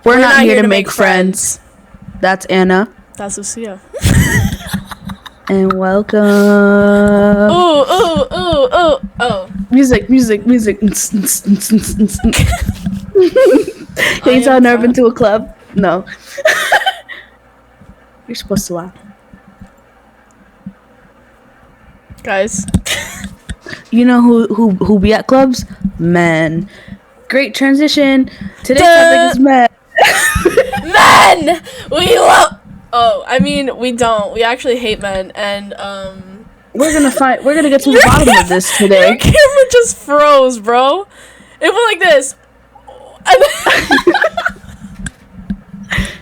We're not here to make friends. That's Anna. That's Lucia. And welcome. Oh. Music. Can you tell Nerve into a club? No. You're supposed to laugh. Guys. You know who be at clubs? Men. Great transition. Today's topic is men. Men! We love... Oh, I mean, we don't. We actually hate men, and, We're gonna get to the bottom of this today. Your camera just froze, bro. It went like this.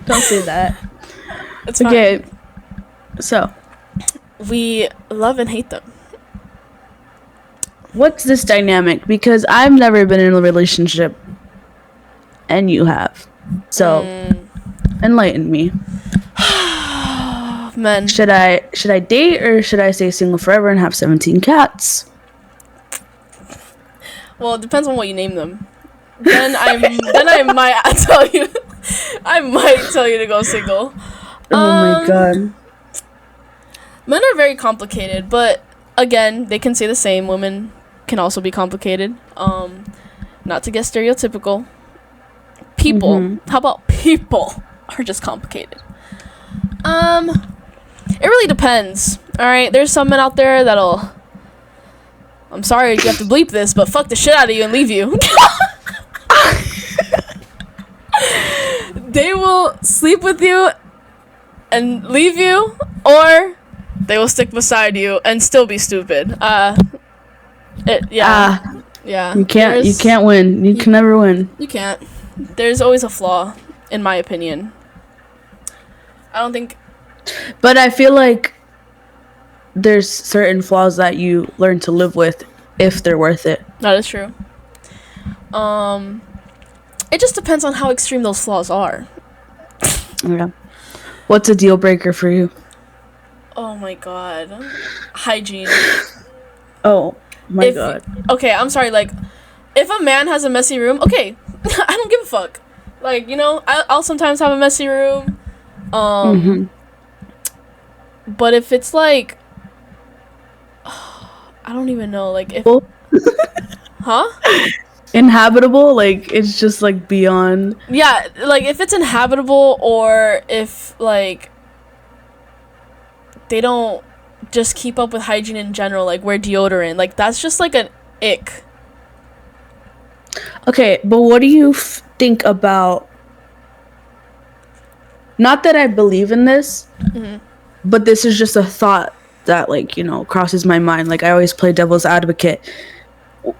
Don't say that. It's okay. Fine. So. We love and hate them. What's this dynamic? Because I've never been in a relationship. And you have. So, enlighten me. Men. Should I date or should I stay single forever and have 17 cats? Well, it depends on what you name them. Then I might tell you. I might tell you to go single. Oh my god. Men are very complicated, but again, they can say the same. Women can also be complicated. Not to get stereotypical. People. How about people are just complicated? It really depends. Alright, there's some men out there that'll... I'm sorry you have to bleep this, but fuck the shit out of you and leave you. They will sleep with you and leave you, or they will stick beside you and still be stupid. Yeah. You can't win. You can never win. You can't. There's always a flaw, in my opinion. I don't think... But I feel like there's certain flaws that you learn to live with if they're worth it. That is true. It just depends on how extreme those flaws are. Yeah. What's a deal breaker for you? Oh my god. Hygiene. Oh my god. Okay, I'm sorry, like, if a man has a messy room, okay, I don't give a fuck. Like, you know, I'll sometimes have a messy room. But if it's like, I don't even know, like, if... Huh? Inhabitable? Like, it's just, like, beyond... Yeah, like, if it's inhabitable, or if, like, they don't just keep up with hygiene in general, like, wear deodorant, like, that's just, like, an ick. Okay, but what do you think about... Not that I believe in this, but this is just a thought that, like, you know, crosses my mind. Like, I always play devil's advocate.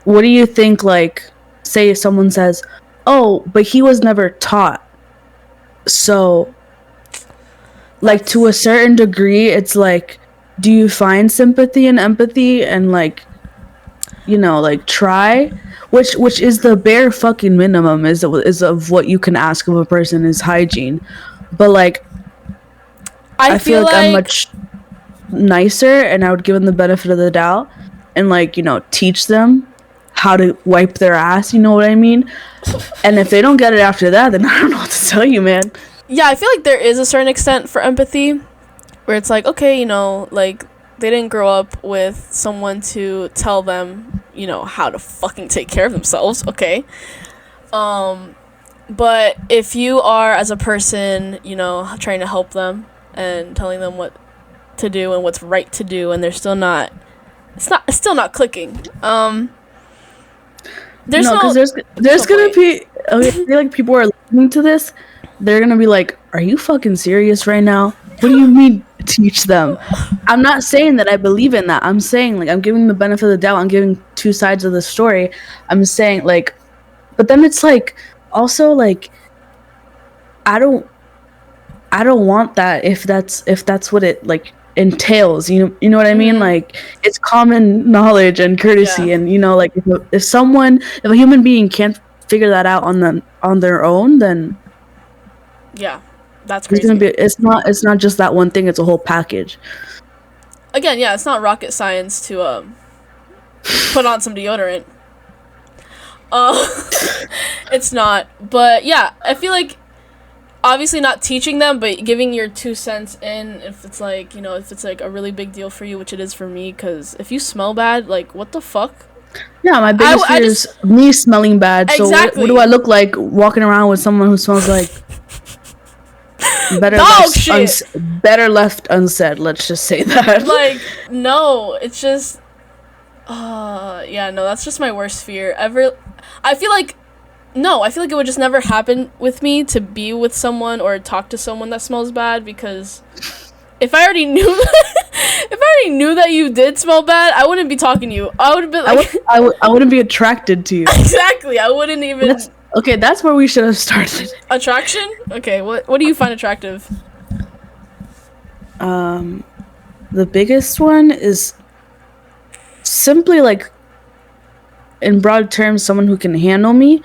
What do you think, like, say if someone says, oh, but he was never taught. So, like, to a certain degree, it's like, do you find sympathy and empathy and, like, you know, like, try? Which is the bare fucking minimum is of what you can ask of a person is hygiene. But, like, I feel like I'm much nicer and I would give them the benefit of the doubt and, like, you know, teach them how to wipe their ass, you know what I mean? And if they don't get it after that, then I don't know what to tell you, man. Yeah, I feel like there is a certain extent for empathy where it's like, okay, you know, like, they didn't grow up with someone to tell them, you know, how to fucking take care of themselves, okay? But if you are, as a person, you know, trying to help them and telling them what to do and what's right to do, and they're still not, it's still not clicking. There's gonna be, I feel like people are listening to this, they're gonna be like, are you fucking serious right now? What do you mean teach them? I'm not saying that I believe in that. I'm saying, like, I'm giving the benefit of the doubt. I'm giving two sides of the story. I'm saying, like, but then it's like, also, like, I don't want that if that's what it, like, entails, you know what I mean? Like, it's common knowledge and courtesy, and, you know, like, if a human being can't figure that out on their own, then yeah, that's crazy. It's not just that one thing, it's a whole package. Again, yeah, it's not rocket science to put on some deodorant. It's not, but yeah, I feel like obviously not teaching them, but giving your 2 cents in if it's like, you know, if it's like a really big deal for you, which it is for me, because if you smell bad, like, what the fuck? Yeah, my biggest fear is me smelling bad. Exactly. So what do I look like walking around with someone who smells like better left unsaid? Let's just say that. Like, no, it's just, yeah, no, that's just my worst fear ever. I feel like it would just never happen with me to be with someone or talk to someone that smells bad, because if I already knew that you did smell bad, I wouldn't be talking to you. I would be like, I wouldn't be attracted to you. Exactly. I wouldn't even. That's where we should have started. Attraction? Okay, what do you find attractive? The biggest one is simply, like, in broad terms, someone who can handle me.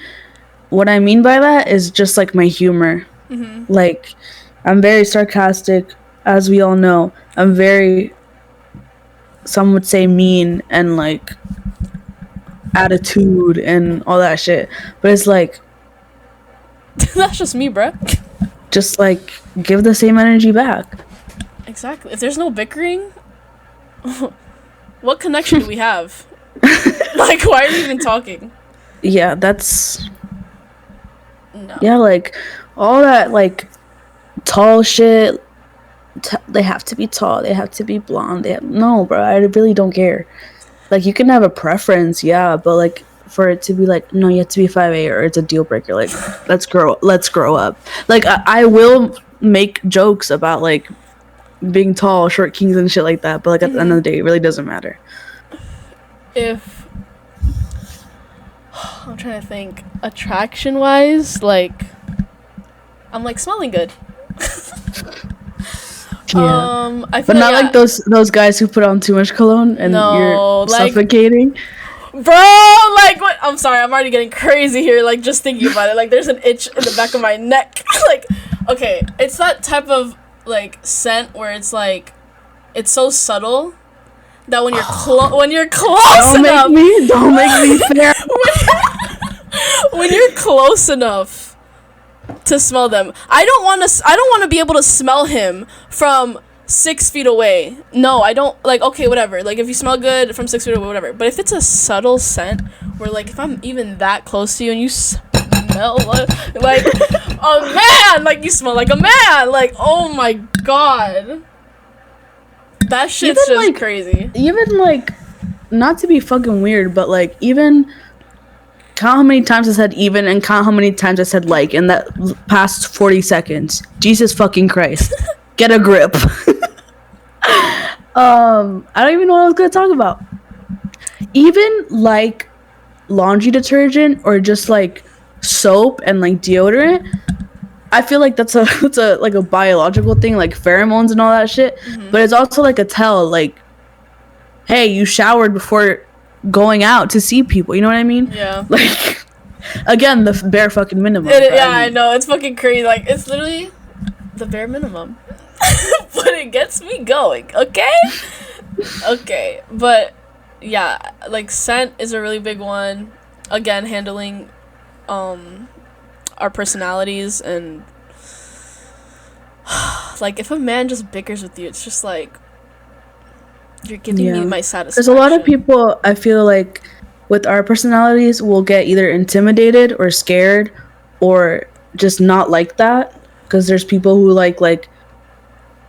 What I mean by that is just like my humor. Mm-hmm. Like, I'm very sarcastic, as we all know. I'm very, some would say, mean and like attitude and all that shit. But it's like, that's just me, bruh. Just like give the same energy back. Exactly. If there's no bickering, what connection do we have? Like, why are we even talking? Yeah, that's... No. Yeah, like, all that, like, tall shit, they have to be tall, they have to be blonde, no, bro, I really don't care. Like, you can have a preference, yeah, but, like, for it to be like, no, you have to be 5'8", or it's a deal breaker, like, let's grow up. Like, I will make jokes about, like, being tall, short kings and shit like that, but, like, at the end of the day, it really doesn't matter. If I'm trying to think, attraction wise, like, I'm like smelling good. Yeah. I feel but not like those guys who put on too much cologne and you're suffocating. Bro, like, what? I'm sorry, I'm already getting crazy here, like, just thinking about it. Like, there's an itch in the back of my neck. Like, okay, it's that type of, like, scent where it's, like, it's so subtle that when you're close enough... Don't make me fair. When you're close enough to smell them. I don't want to be able to smell him from 6 feet away. No, I don't, like, okay, whatever. Like, if you smell good from 6 feet away, whatever. But if it's a subtle scent where, like, if I'm even that close to you and you smell like a man, like, you smell like a man, like, oh my god. That shit's even, just, like, crazy. Even, like, not to be fucking weird, but, like, even count how many times I said even and count how many times I said like in that past 40 seconds. Jesus fucking Christ. Get a grip. I don't even know what I was going to talk about. Even, like, laundry detergent or just, like, soap and, like, deodorant, I feel like that's a like a biological thing, like pheromones and all that shit. Mm-hmm. But it's also like a tell, like, hey, you showered before going out to see people. You know what I mean? Yeah. Like, again, the bare fucking minimum. I know, it's fucking crazy. Like, it's literally the bare minimum. But it gets me going, okay? Okay, but yeah, like, scent is a really big one. Again, handling our personalities, and like, if a man just bickers with you, it's just like, you're giving me my satisfaction. There's a lot of people, I feel like, with our personalities will get either intimidated or scared or just not like that, because there's people who like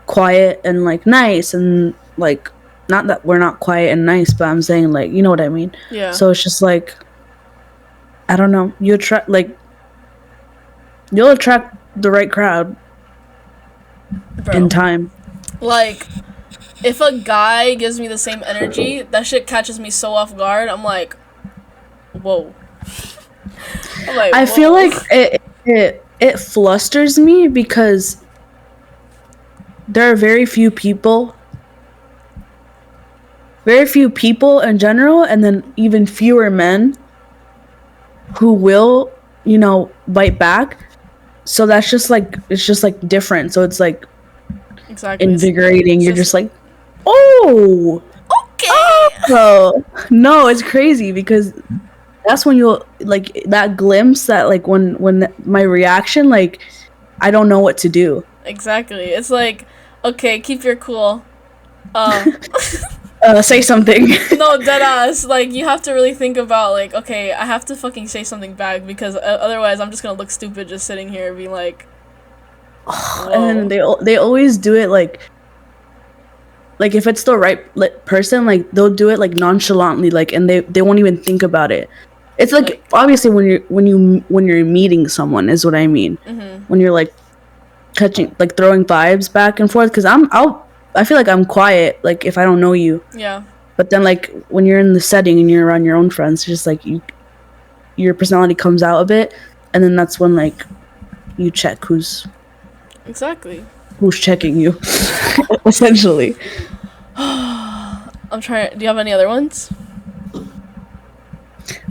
quiet and, like, nice, and, like, not that we're not quiet and nice, but I'm saying, like, you know what I mean? Yeah. So it's just like, I don't know, you'll attract the right crowd. Bro. In time. Like, if a guy gives me the same energy, that shit catches me so off guard. I'm like, whoa. I feel like it flusters me because there are very few people in general, and then even fewer men who will, you know, bite back. So that's just like, it's just like different. So it's like exactly invigorating. You're just like, oh, okay. Oh, no, it's crazy because that's when you'll, like, that glimpse, that, like, when my reaction, like, I don't know what to do. Exactly. It's like, okay, keep your cool. Say something. No, deadass. Like, you have to really think about, like, okay, I have to fucking say something back because otherwise I'm just gonna look stupid just sitting here being like, whoa. And then they always do it like if it's the right person, like they'll do it like nonchalantly, like, and they won't even think about it. It's like obviously when you're meeting someone is what I mean. When you're like touching, like throwing vibes back and forth, because I feel like I'm quiet, like if I don't know you. Yeah. But then like when you're in the setting and you're around your own friends, it's just like your personality comes out a bit, and then that's when like you check who's checking you. Essentially. I'm trying. Do you have any other ones?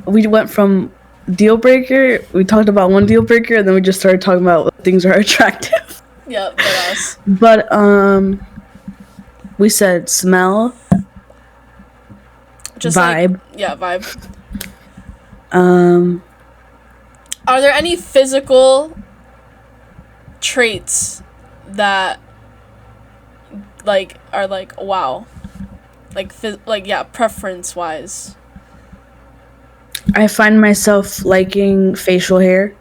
We went from deal breaker. We talked about one deal breaker, and then we just started talking about what things are attractive. Yeah, that's. But we said smell. Just vibe. Vibe. Are there any physical traits that like are like wow, like preference wise? I find myself liking facial hair,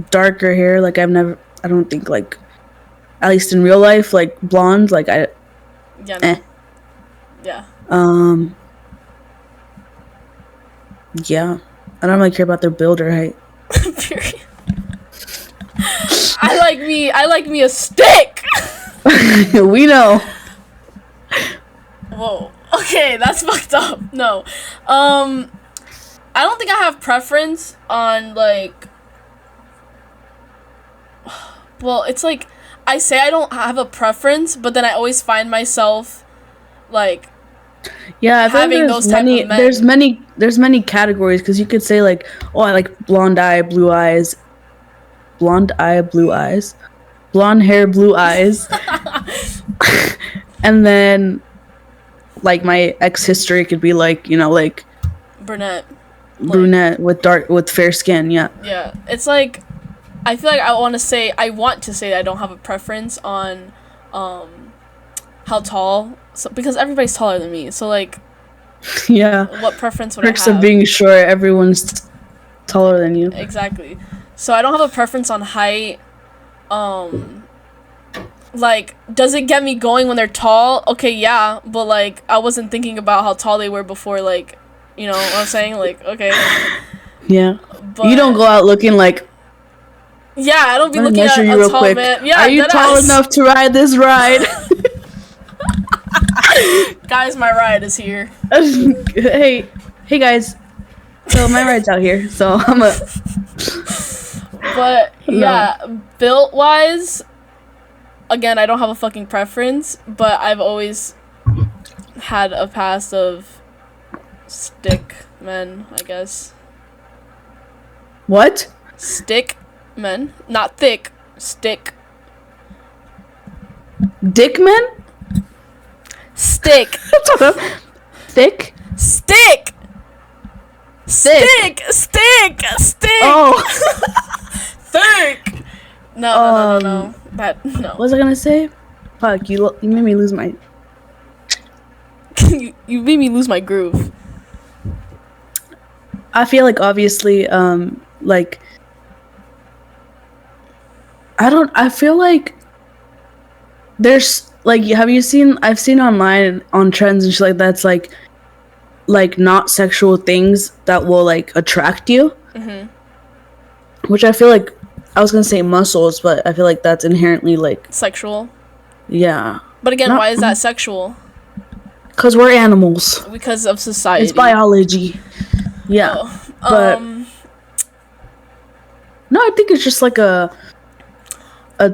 darker hair. Like I don't think like, at least in real life, like blonde. Like I. Yeah. No. Yeah. Yeah, I don't really care about their build or height. Period. I like me a stick. We know. Whoa. Okay, that's fucked up. No. I don't think I have preference on like. Well, it's like I say I don't have a preference, but then I always find myself like. Yeah, I think there's many categories, because you could say like, oh, I like blonde eye, blue eyes, blonde hair, blue eyes, and then like my ex history could be like, you know, like brunette with fair skin. Yeah, it's like I feel like I want to say that I don't have a preference on how tall, because everybody's taller than me, so like what preference would I have? Of being sure everyone's taller than you. Exactly. So I don't have a preference on height. Like, does it get me going when they're tall? Okay, yeah, but like I wasn't thinking about how tall they were before, like, you know what I'm saying? Like, okay. Yeah. But you don't go out looking like. Yeah, I don't be looking at a tall man. Yeah, are you tall enough to ride this ride? Guys, my ride is here. Hey guys. So my ride's out here. So I'm a. But yeah, built wise, again, I don't have a fucking preference, but I've always had a past of stick men, I guess. What? Stick men, not thick. Stick. Dick men? Stick. Thick? Stick. Stick. Oh. Thick. No. That no. What was I gonna say? Fuck, you made me lose my. You made me lose my groove. I feel like obviously, like. I feel like there's like, I've seen online on trends and shit like that's like not sexual things that will like attract you. Which I feel like, I was gonna say muscles, but I feel like that's inherently like sexual. Yeah. But again, why is that sexual? Because we're animals. Because of society. It's biology. Yeah. But no, I think it's just like a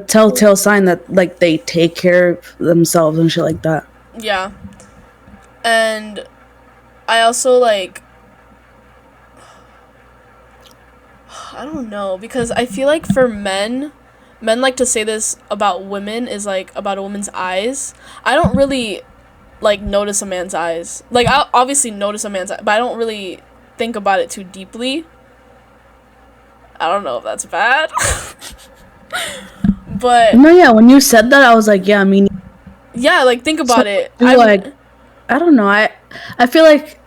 telltale sign that like they take care of themselves and shit like that. Yeah. And I also like, I don't know, because I feel like for men like to say this about women is like about a woman's eyes. I don't really like notice a man's eyes. Like I obviously notice a man's eyes, but I don't really think about it too deeply. I don't know if that's bad. But no, yeah, when you said that, I was like, yeah, I mean, yeah, like think about it. like, I don't know. I feel like,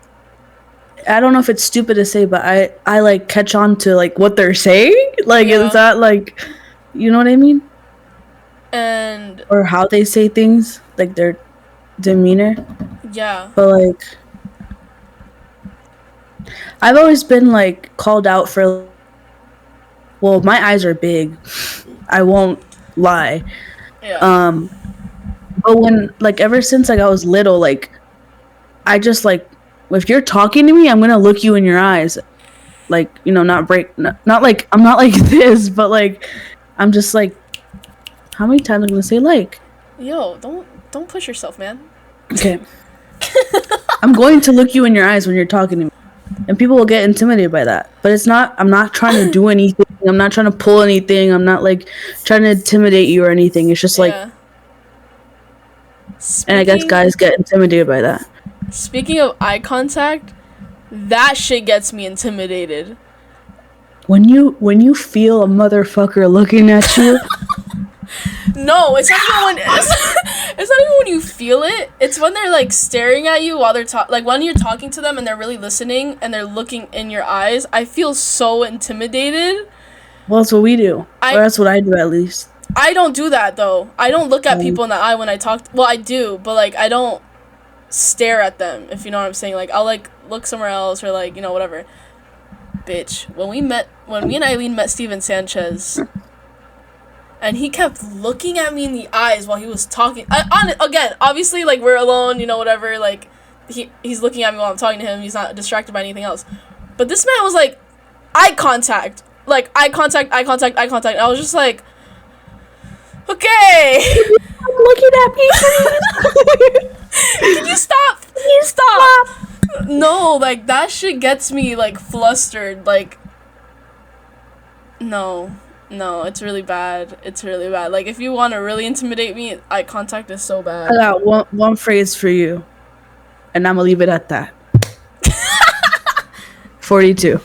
I don't know if it's stupid to say, but I like catch on to like what they're saying. Like, is that like, you know what I mean? And or how they say things, like their demeanor. Yeah. But like, I've always been like called out for. Well, my eyes are big. I won't lie. Yeah. But when like ever since like I was little, like I just like if you're talking to me, I'm gonna look you in your eyes, like not like I'm not like this, but like I'm just like, how many times am I gonna say like? Yo, don't push yourself, man. Okay. I'm going to look you in your eyes when you're talking to me. And people will get intimidated by that. But I'm not trying to do anything. I'm not trying to pull anything. I'm not like trying to intimidate you or anything. It's just like, and I guess guys get intimidated by that. Speaking of eye contact, that shit gets me intimidated. When you feel a motherfucker looking at you. No, it's not even when you feel it. It's when they're like staring at you while they're like when you're talking to them and they're really listening and they're looking in your eyes. I feel so intimidated. Well, that's what we do. Or that's what I do, at least. I don't do that though. I don't look at people in the eye when I talk. Well, I do, but like I don't stare at them. If you know what I'm saying. Like I'll like look somewhere else or like whatever. Bitch, when me and Eileen met Steven Sanchez. And he kept looking at me in the eyes while he was talking. Again, obviously, like, we're alone, whatever. Like, he's looking at me while I'm talking to him. He's not distracted by anything else. But this man was, like, eye contact. Like, eye contact. I was just like, okay. Looking at me. Can you stop? Can you stop? No, like, that shit gets me, like, flustered. Like, no, it's really bad. Like, if you want to really intimidate me, eye contact is so bad. I got one phrase for you, and I'm gonna leave it at that. 42.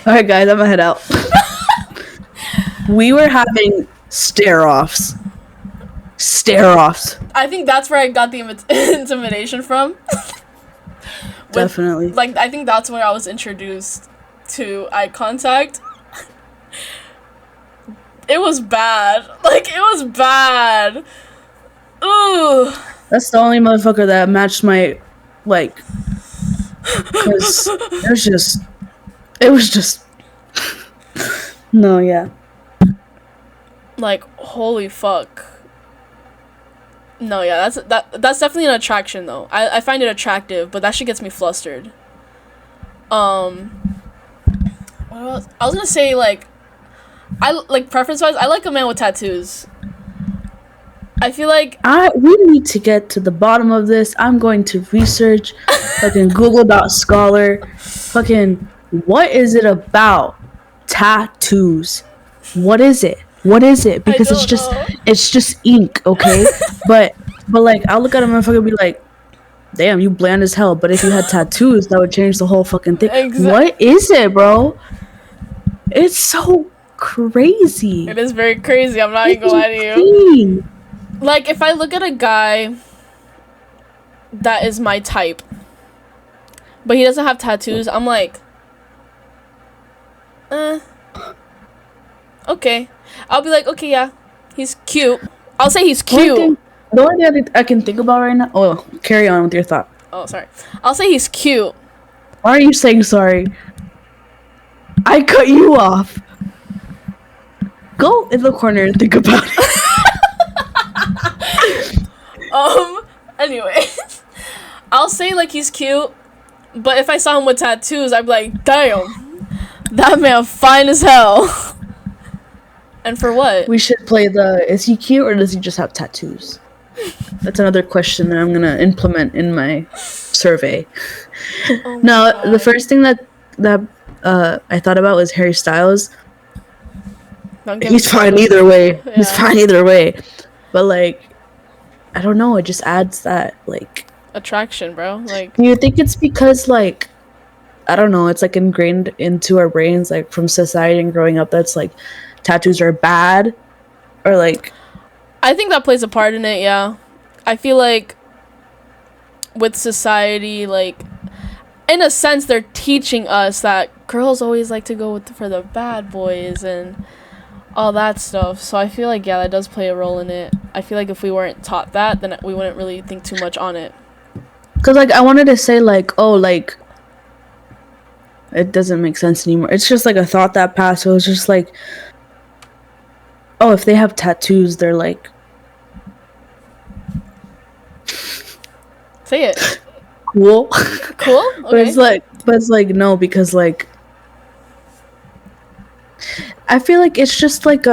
Alright, guys, I'm gonna head out. We were having stare-offs. I think that's where I got the intimidation from. Definitely. Like, I think that's where I was introduced to eye contact. It was bad. Like, it was bad. Ooh. That's the only motherfucker that matched my, like, because it was just, no, yeah. Like, holy fuck. No, yeah, that's definitely an attraction, though. I find it attractive, but that shit gets me flustered. What else? I was gonna say, like, preference-wise, I like a man with tattoos. I feel like we need to get to the bottom of this. I'm going to research fucking Google.scholar. Fucking, what is it about tattoos? What is it? Because it's just ink, okay? but like, I'll look at a motherfucker and be like, damn, you bland as hell. But if you had tattoos, that would change the whole fucking thing. Exactly. What is it, bro? It's so crazy. It is very crazy. I'm not even gonna lie to you. Like, if I look at a guy that is my type, but he doesn't have tattoos, I'm like, okay. I'll be like, okay, yeah, he's cute. I'll say he's cute. The only thing I can think about right now. Oh, carry on with your thought. Oh, sorry. I'll say he's cute. Why are you saying sorry? I cut you off. Go in the corner and think about it. Anyway. I'll say, like, he's cute, but if I saw him with tattoos, I'd be like, damn, that man fine as hell. And for what? We should play is he cute or does he just have tattoos? That's another question that I'm gonna implement in my survey. Oh no, God. The first thing that I thought about was Harry Styles. He's fine either way. Yeah. He's fine either way. But like, I don't know. It just adds that like attraction, bro. Like, do you think it's because like I don't know, it's like ingrained into our brains, like from society and growing up, that's like tattoos are bad, or like. I think that plays a part in it. Yeah, I feel like with society, like in a sense, they're teaching us that girls always like to go for the bad boys and all that stuff. So I feel like, yeah, that does play a role in it. I feel like if we weren't taught that, then we wouldn't really think too much on it. Because, like, I wanted to say, like, oh, like, it doesn't make sense anymore. It's just, like, a thought that passed. So it was just, like, oh, if they have tattoos, they're, like... Say it. Cool. Cool? Okay. But it's, like, no, because, like... I feel like it's just, like,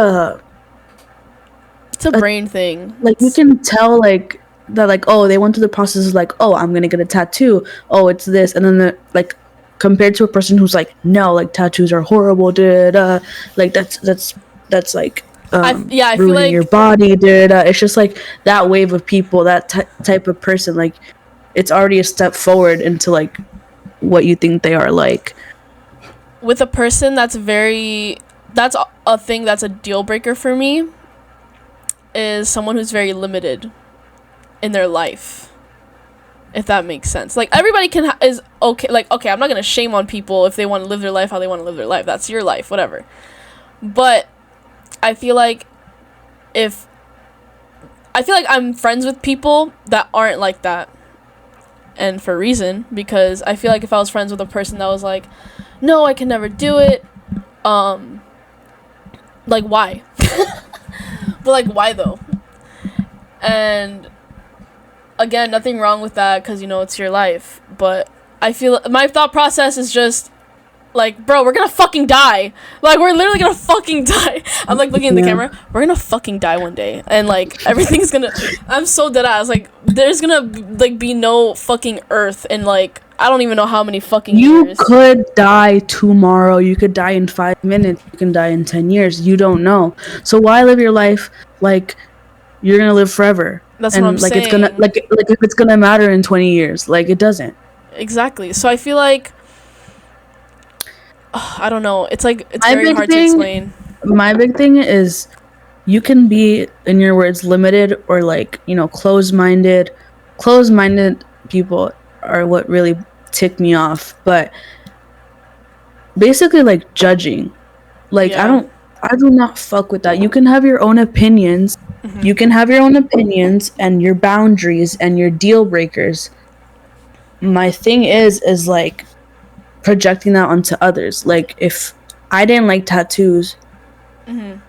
it's a brain thing. Like, you can tell, like, that, like, oh, they went through the process of, like, oh, I'm gonna get a tattoo. Oh, it's this. And then, like, compared to a person who's, like, no, like, tattoos are horrible, like, that's, like, I ruining feel like your body, it's just, like, that wave of people, that type of person, like, it's already a step forward into, like, what you think they are like. With a person that's a thing that's a deal breaker for me, is someone who's very limited in their life, if that makes sense. Like, everybody is okay, like, okay, I'm not gonna shame on people if they want to live their life how they want to live their life. That's your life, whatever. But I feel like I'm friends with people that aren't like that, and for a reason, because I feel like if I was friends with a person that was like, no, I can never do it, like, why? But, like, why though? And again, nothing wrong with that, because, you know, it's your life. But I feel my thought process is just like, bro, we're gonna fucking die. Like, we're literally gonna fucking die. I'm like looking at the camera. We're gonna fucking die one day, and like everything's gonna. I'm so dead ass. Like, there's gonna like be no fucking earth, and like I don't even know how many fucking years. You could die tomorrow. You could die in 5 minutes. You can die in 10 years. You don't know. So why live your life like you're gonna live forever? That's what I'm like saying. It's gonna like if it's gonna matter in 20 years, like it doesn't. Exactly. So I feel like I don't know. It's like it's very hard to explain. My big thing is you can be, in your words, limited or like, you know, closed-minded. Closed-minded people are what really tick me off, but basically like judging. Like I do not fuck with that. You can have your own opinions. Mm-hmm. You can have your own opinions and your boundaries and your deal breakers. My thing is like projecting that onto others. Like, if I didn't like tattoos, mm-hmm.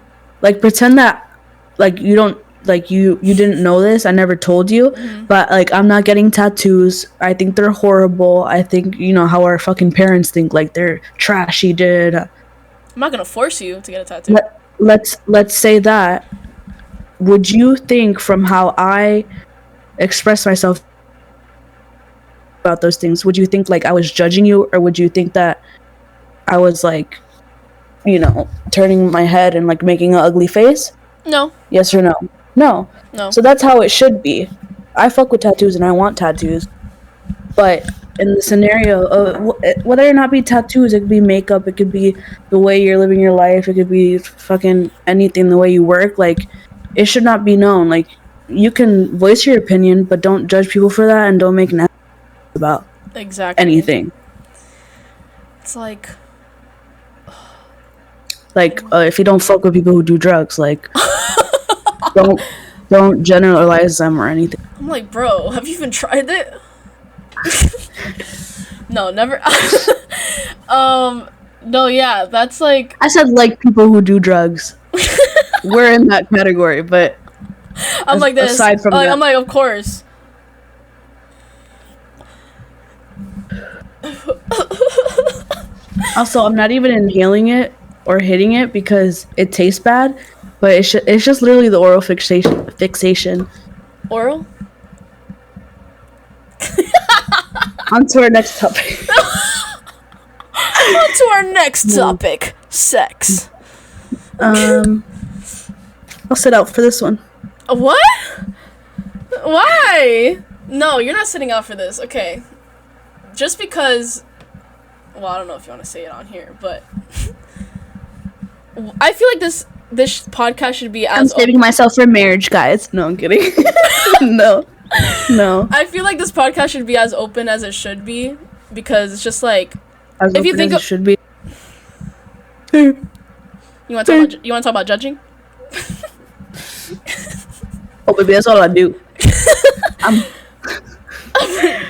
like pretend that like you don't like you didn't know this. I never told you, mm-hmm. but like I'm not getting tattoos. I think they're horrible. I think, you know, how our fucking parents think, like they're trashy, dude. I'm not gonna force you to get a tattoo. Let's say that. Would you think, from how I express myself about those things, would you think like I was judging you, or would you think that I was like, you know, turning my head and like making an ugly face? No. Yes or no? No. So that's how it should be. I fuck with tattoos and I want tattoos, but in the scenario of whether or not be tattoos, it could be makeup, it could be the way you're living your life, it could be fucking anything, the way you work, like it should not be known. Like, you can voice your opinion, but don't judge people for that, and don't make an about anything. It's like if you don't fuck with people who do drugs, like don't generalize them or anything. I'm like, bro, have you even tried it? No, never. No, yeah, that's like, I said like people who do drugs. We're in that category, but I'm like this. Aside from that, I'm like, of course. Also, I'm not even inhaling it or hitting it because it tastes bad, but it's just literally the oral fixation. Oral? On to our next topic. On to our next topic. Sex. I'll sit out for this one. What? Why? No, you're not sitting out for this. Okay. Just because well, I don't know if you want to say it on here, but I feel like this podcast should be as I'm saving myself for marriage, guys. No, I'm kidding. No. I feel like this podcast should be as open as it should be, because it's just like, As if you think it should be. you want to talk about judging? Oh, baby, that's all I do.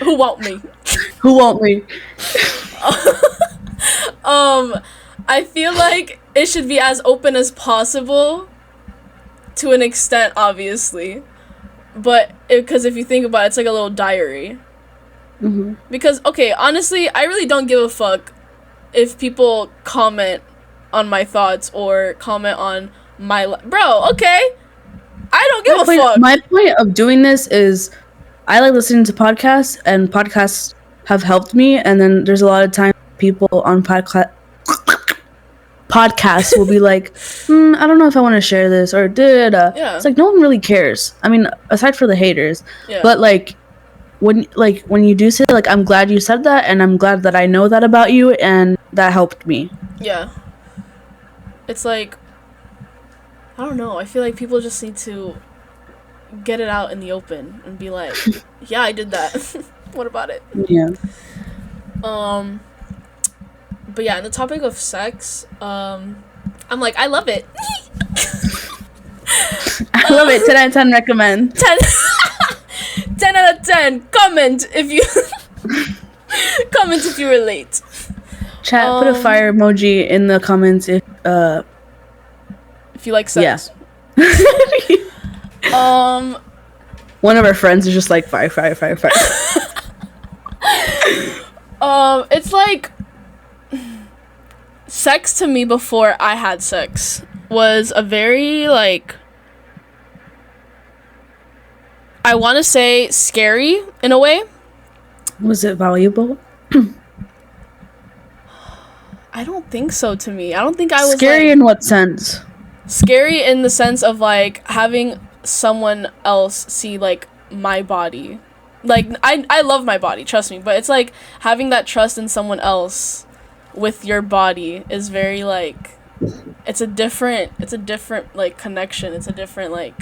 Who want me? Who want me? I feel like it should be as open as possible, to an extent, obviously, but because if you think about it, it's like a little diary. Mm-hmm. Because, okay, honestly, I really don't give a fuck if people comment on my thoughts or comment on my bro, okay, I don't give a fuck. My point of doing this is I like listening to podcasts, and podcasts have helped me, and then there's a lot of times people on podcasts will be like, I don't know if I want to share this, or Yeah. It's like, no one really cares. I mean, aside for the haters. Yeah. But like when you do say, like, I'm glad you said that, and I'm glad that I know that about you, and that helped me. Yeah. It's like, I don't know, I feel like people just need to get it out in the open and be like, yeah, I did that. What about it? Yeah. But yeah, on the topic of sex, I'm like, I love it. I love it. 10 out of 10 recommend. 10 out of 10. Comment if you relate. Chat, put a fire emoji in the comments if you like sex. Yeah. One of our friends is just like fire. It's like, sex to me before I had sex was a very, like, I want to say scary in a way. Was it valuable? I don't think so. To me, I don't think I was scary. Like, in what sense? Scary in the sense of like having someone else see like my body. Like I love my body, trust me, but it's like having that trust in someone else with your body is very like, it's a different like connection. It's a different like,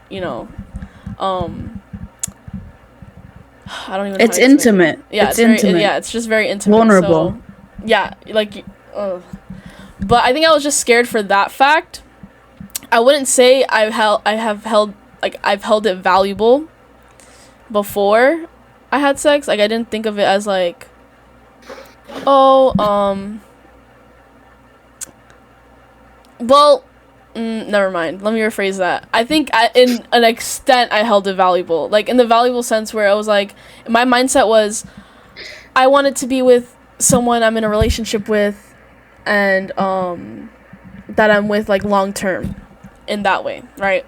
you know, I don't even know. It's intimate. Yeah, it's intimate. Very, yeah, it's just very intimate. Vulnerable. So, yeah, like, but I think I was just scared for that fact. I wouldn't say I've held it valuable before I had sex. Like, I didn't think of it as like, well, never mind. Let me rephrase that. I think in an extent I held it valuable. Like, in the valuable sense where I was like, my mindset was, I wanted to be with someone I'm in a relationship with, and that I'm with like long term, in that way, right?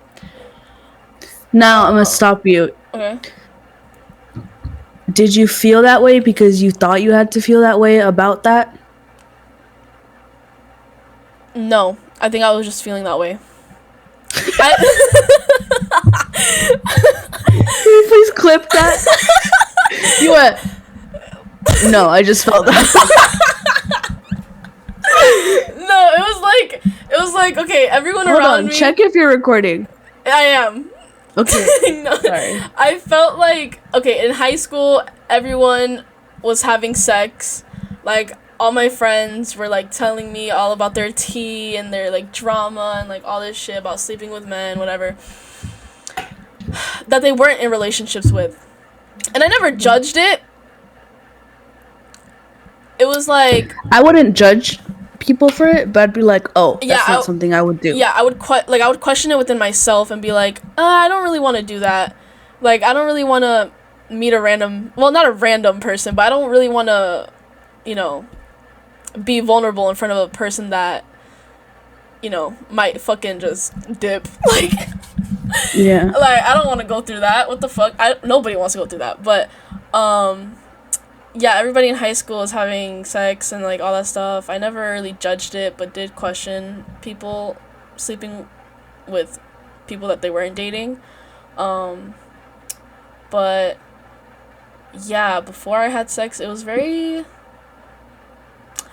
Now I'm gonna stop you. Okay. Did you feel that way because you thought you had to feel that way about that? No, I think I was just feeling that way. Can you please clip that? You went, no, I just felt that. No, it was like okay, everyone Hold around on, me. check if you're recording. I am. Okay. No, sorry. I felt like, okay, in high school, everyone was having sex. Like, all my friends were like telling me all about their tea and their like drama and like all this shit about sleeping with men, whatever, that they weren't in relationships with. And I never judged it. It was like, I wouldn't judge people for it, but I'd be like, oh, that's Yeah, not something I would do. yeah, I would question it within myself and be like, I don't really want to do that. Like, I don't really want to meet not a random person, but I don't really want to, you know, be vulnerable in front of a person that, you know, might fucking just dip. Like, Yeah. like, I don't want to go through that. What the fuck? Nobody wants to go through that. But, yeah, everybody in high school is having sex and like all that stuff. I never really judged it, but did question people sleeping with people that they weren't dating. But yeah, before I had sex, it was very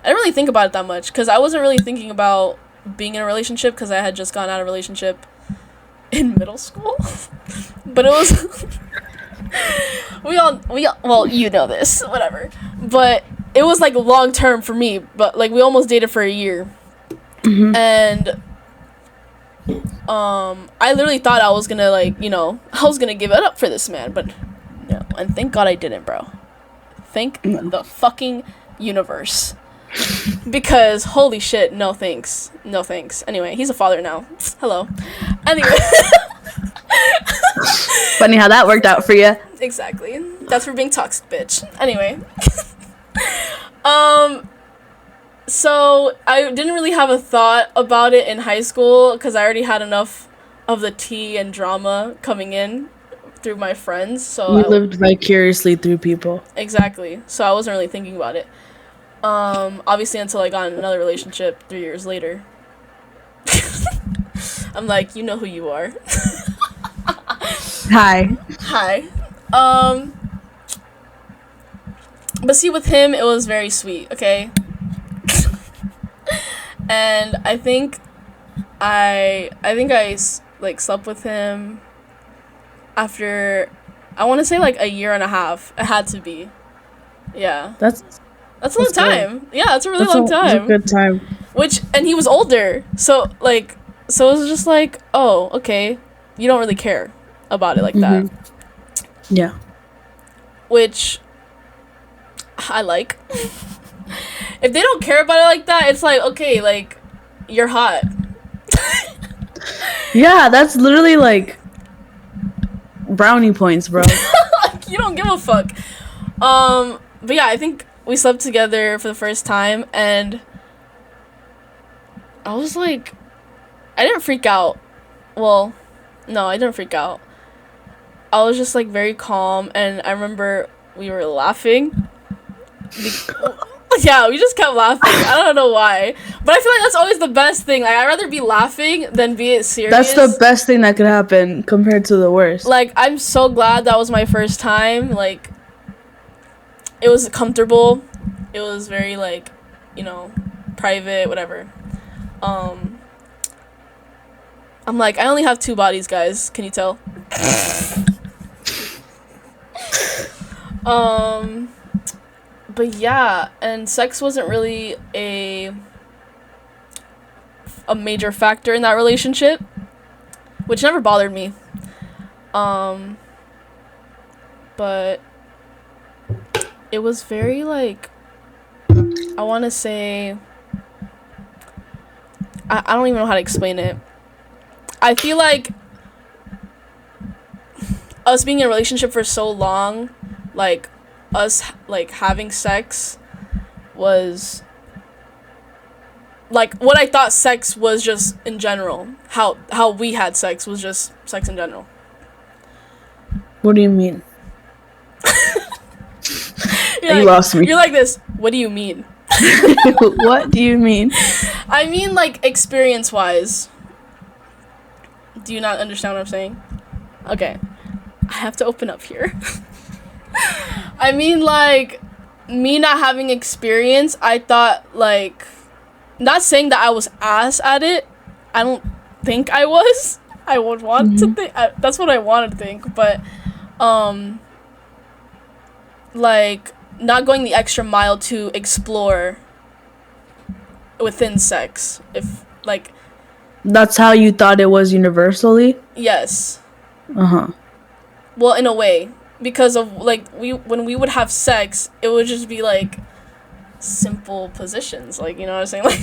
I didn't really think about it that much because I wasn't really thinking about being in a relationship because I had just gotten out of a relationship in middle school. But it was we all well, you know this, whatever. But it was like long term for me, but like we almost dated for a year. And I literally thought I was gonna like, you know, I was gonna give it up for this man, but no, and thank God I didn't, bro. Thank the fucking universe. Because holy shit, no thanks. No thanks. Anyway, he's a father now. Hello. Anyway. Funny how that worked out for you. Exactly. That's for being toxic, bitch. Anyway. So I didn't really have a thought about it in high school because I already had enough of the tea and drama coming in through my friends. So You lived vicariously through people. Exactly. So I wasn't really thinking about it. Obviously until I got in another relationship 3 years later. I'm like, you know who you are. Hi. But see, with him, it was very sweet, okay? And I think I like slept with him after, I want to say like a year and a half. It had to be. Yeah. That's a long time. Good. Yeah, that's a really long time. That's a good time. And he was older. So it was just like, oh, okay. You don't really care about it like that. Yeah. Which I like. If they don't care about it like that, it's like, okay, like, you're hot. Yeah, that's literally like brownie points, bro. You don't give a fuck. But yeah, I think we slept together for the first time, and I was like, I didn't freak out. Well, no, I didn't freak out. I was just like very calm, and I remember we were laughing. Yeah, we just kept laughing. I don't know why, but I feel like that's always the best thing. Like, I'd rather be laughing than be it serious. That's the best thing that could happen compared to the worst. Like, I'm so glad that was my first time. Like, it was comfortable. It was very, like, you know, private, whatever. I'm like, I only have 2 bodies, guys. Can you tell? But yeah, and sex wasn't really a major factor in that relationship, which never bothered me. But it was very, like, I want to say, I don't even know how to explain it. I feel like us being in a relationship for so long, like, us, like, having sex was, like, what I thought sex was just in general. How we had sex was just sex in general. What do you mean? You lost me. You're like this. What do you mean? What do you mean? I mean, like, experience-wise. Do you not understand what I'm saying? Okay. I have to open up here. I mean, like, me not having experience, I thought, like, not saying that I was ass at it. I don't think I was. I would want to think. That's what I wanted to think. But, like, not going the extra mile to explore within sex. If, like... That's how you thought it was universally? Yes. Uh-huh. Well, in a way. Because of, like, when we would have sex, it would just be, like, simple positions. Like, you know what I'm saying? Like,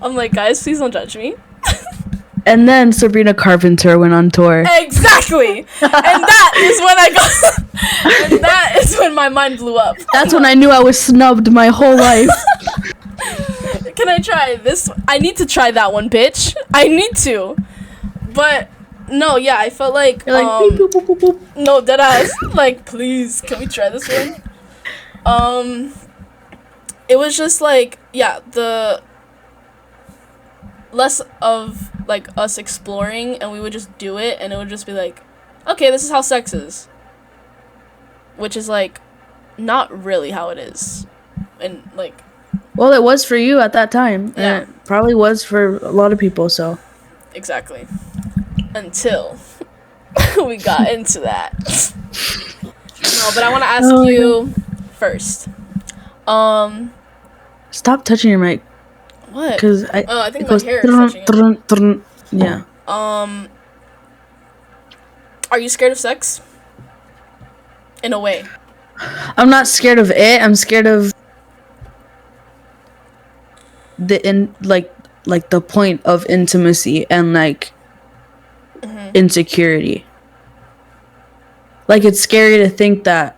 I'm like, guys, please don't judge me. And then Sabrina Carpenter went on tour. Exactly! And that is when my mind blew up. That's when I knew I was snubbed my whole life. Can I try this? I need to try that one, bitch. I need to. But... no, yeah, I felt like, you're like beep, boop, boop, boop, boop. No, deadass, like, please, can we try this one? It was just like, yeah, the less of, like, us exploring, and we would just do it, and it would just be like, okay, this is how sex is. Which is, like, not really how it is. And, like... Well, it was for you at that time. Yeah. And it probably was for a lot of people, so. Exactly. Until we got into that. No, but I want to ask you first. Stop touching your mic. What? Because I think my hair is touching it. Yeah. Are you scared of sex? In a way. I'm not scared of it. I'm scared of the point of intimacy and like insecurity. Like, it's scary to think that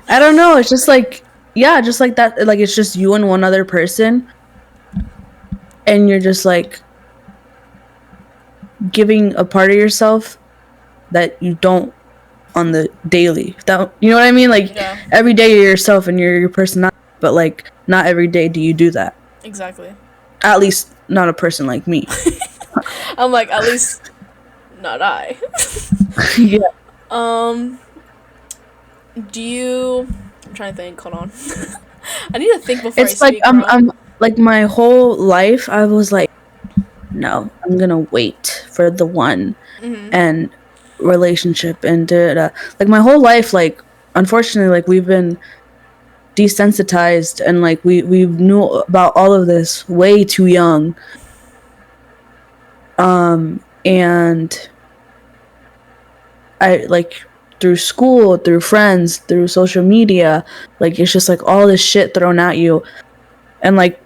I don't know, it's just like, yeah, just like that, like it's just you and one other person and you're just like giving a part of yourself that you don't on the daily. That, you know what I mean? Like, yeah. Every day you're yourself and you're your personality, but like not every day do you do that. Exactly. At least not a person like me. I'm like, at least not I. Yeah. Do you... I'm trying to think. Hold on. I need to think before It's I like speak, I'm like my whole life I was like, no, I'm gonna wait for the one and relationship and like my whole life, like unfortunately, like we've been desensitized and like we knew about all of this way too young. And I like through school, through friends, through social media, like it's just like all this shit thrown at you, and like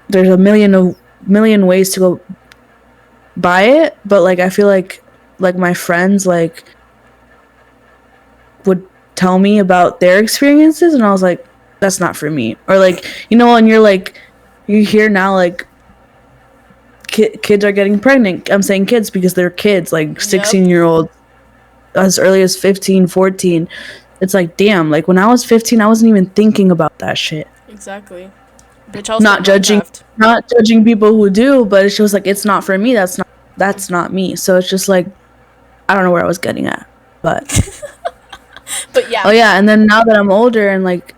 there's a million ways to go buy it, but like I feel like my friends like would tell me about their experiences and I was like, that's not for me. Or like, you know, and you're like, you hear now like kids are getting pregnant. I'm saying kids because they're kids, like 16-year-olds as early as 15, 14. It's like, damn, like when I was 15 I wasn't even thinking about that shit. Exactly. Bitch, I was not judging people who do, but it's just like, it's not for me. That's not me. So it's just like, I don't know where I was getting at, but but yeah. Oh yeah, and then now that I'm older and like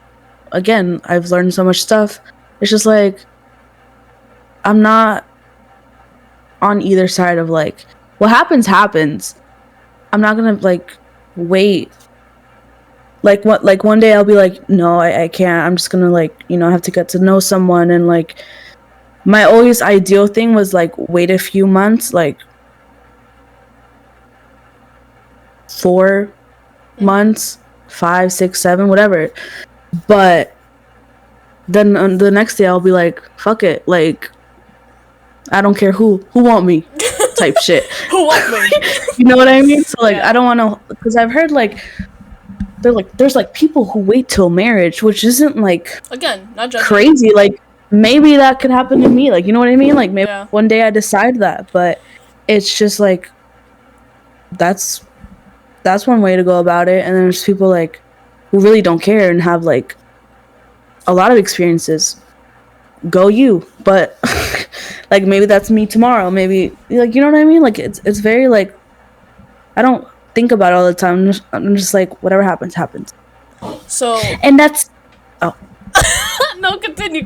again I've learned so much stuff, it's just like I'm not on either side of like what happens. I'm not gonna like wait. Like what? Like one day I'll be like, no, I can't. I'm just gonna like, you know, have to get to know someone. And like, my always ideal thing was like wait a few months, like 4 months, 5, 6, 7, whatever. But then the next day I'll be like, fuck it, like I don't care who want me, type shit. Who want me? You know what I mean? So like, I don't want to, because I've heard like. There's like people who wait till marriage, which isn't like again not judging. Crazy. Like maybe that could happen to me. Like, you know what I mean? Like maybe one day I decide that, but it's just like that's one way to go about it. And then there's people like who really don't care and have like a lot of experiences. Go you, but like maybe that's me tomorrow. Maybe like, you know what I mean? Like it's very like I don't think about it all the time. I'm just like, whatever happens. So and that's no, continue.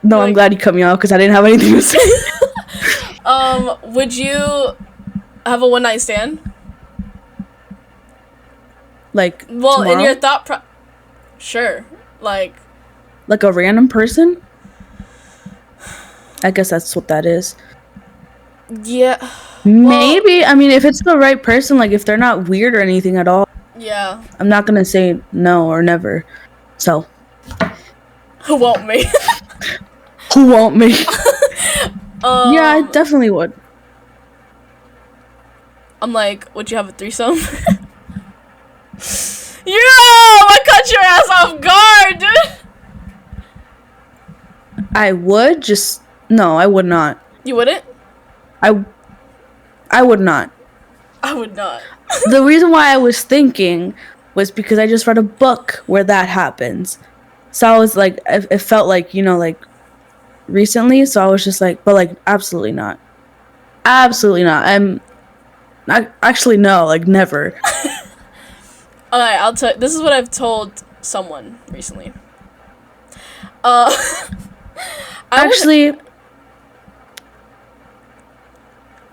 No, like, I'm glad you cut me off because I didn't have anything to say. Would you have a one-night stand? Like, well, tomorrow? In your thought sure, like a random person? I guess that's what that is. Yeah. Maybe. I mean, if it's the right person, like if they're not weird or anything at all. Yeah. I'm not gonna say no or never. So. Who want me? Who want me? Yeah, I definitely would. I'm like, would you have a threesome? Yo, I cut your ass off guard, dude. I would just no, I would not. You wouldn't? I would not. I would not. The reason why I was thinking was because I just read a book where that happens. So I was like, it felt like, you know, like recently, so I was just like, but like absolutely not. Absolutely not. I'm not actually no, like never. Alright, I'll tell. This is what I've told someone recently. Uh, Actually,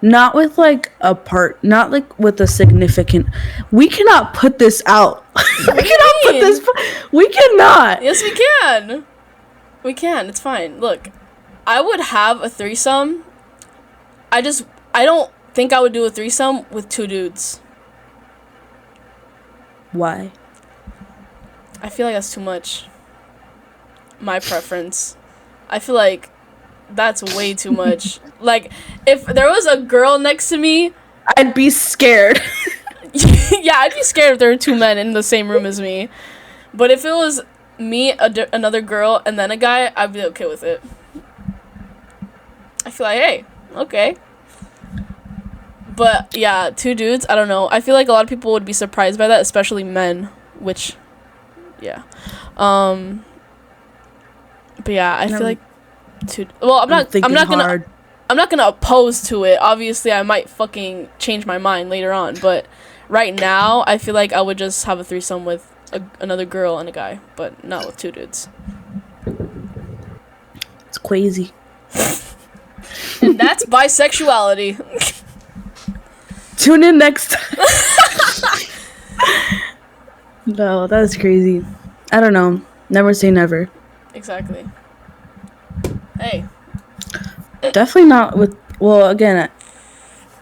not with like a part, not like with a significant. We cannot put this out. We cannot put this. We cannot. Yes, we can. We can. It's fine. Look, I would have a threesome. I don't think I would do a threesome with 2 dudes. Why? I feel like that's too much. My preference. I feel like that's way too much. Like, if there was a girl next to me, I'd be scared. yeah, I'd be scared if there were 2 men in the same room as me. But if it was me, another girl, and then a guy, I'd be okay with it. I feel like, hey, okay. But yeah, 2 dudes, I don't know. I feel like a lot of people would be surprised by that, especially men, which, yeah. But yeah, I feel like 2. Well, I'm not gonna oppose to it. Obviously, I might fucking change my mind later on, but right now, I feel like I would just have a threesome with another girl and a guy, but not with 2 dudes. It's crazy. And that's bisexuality. Tune in next time. No, that's crazy. I don't know. Never say never. Exactly. Hey. Definitely not with. Well, again,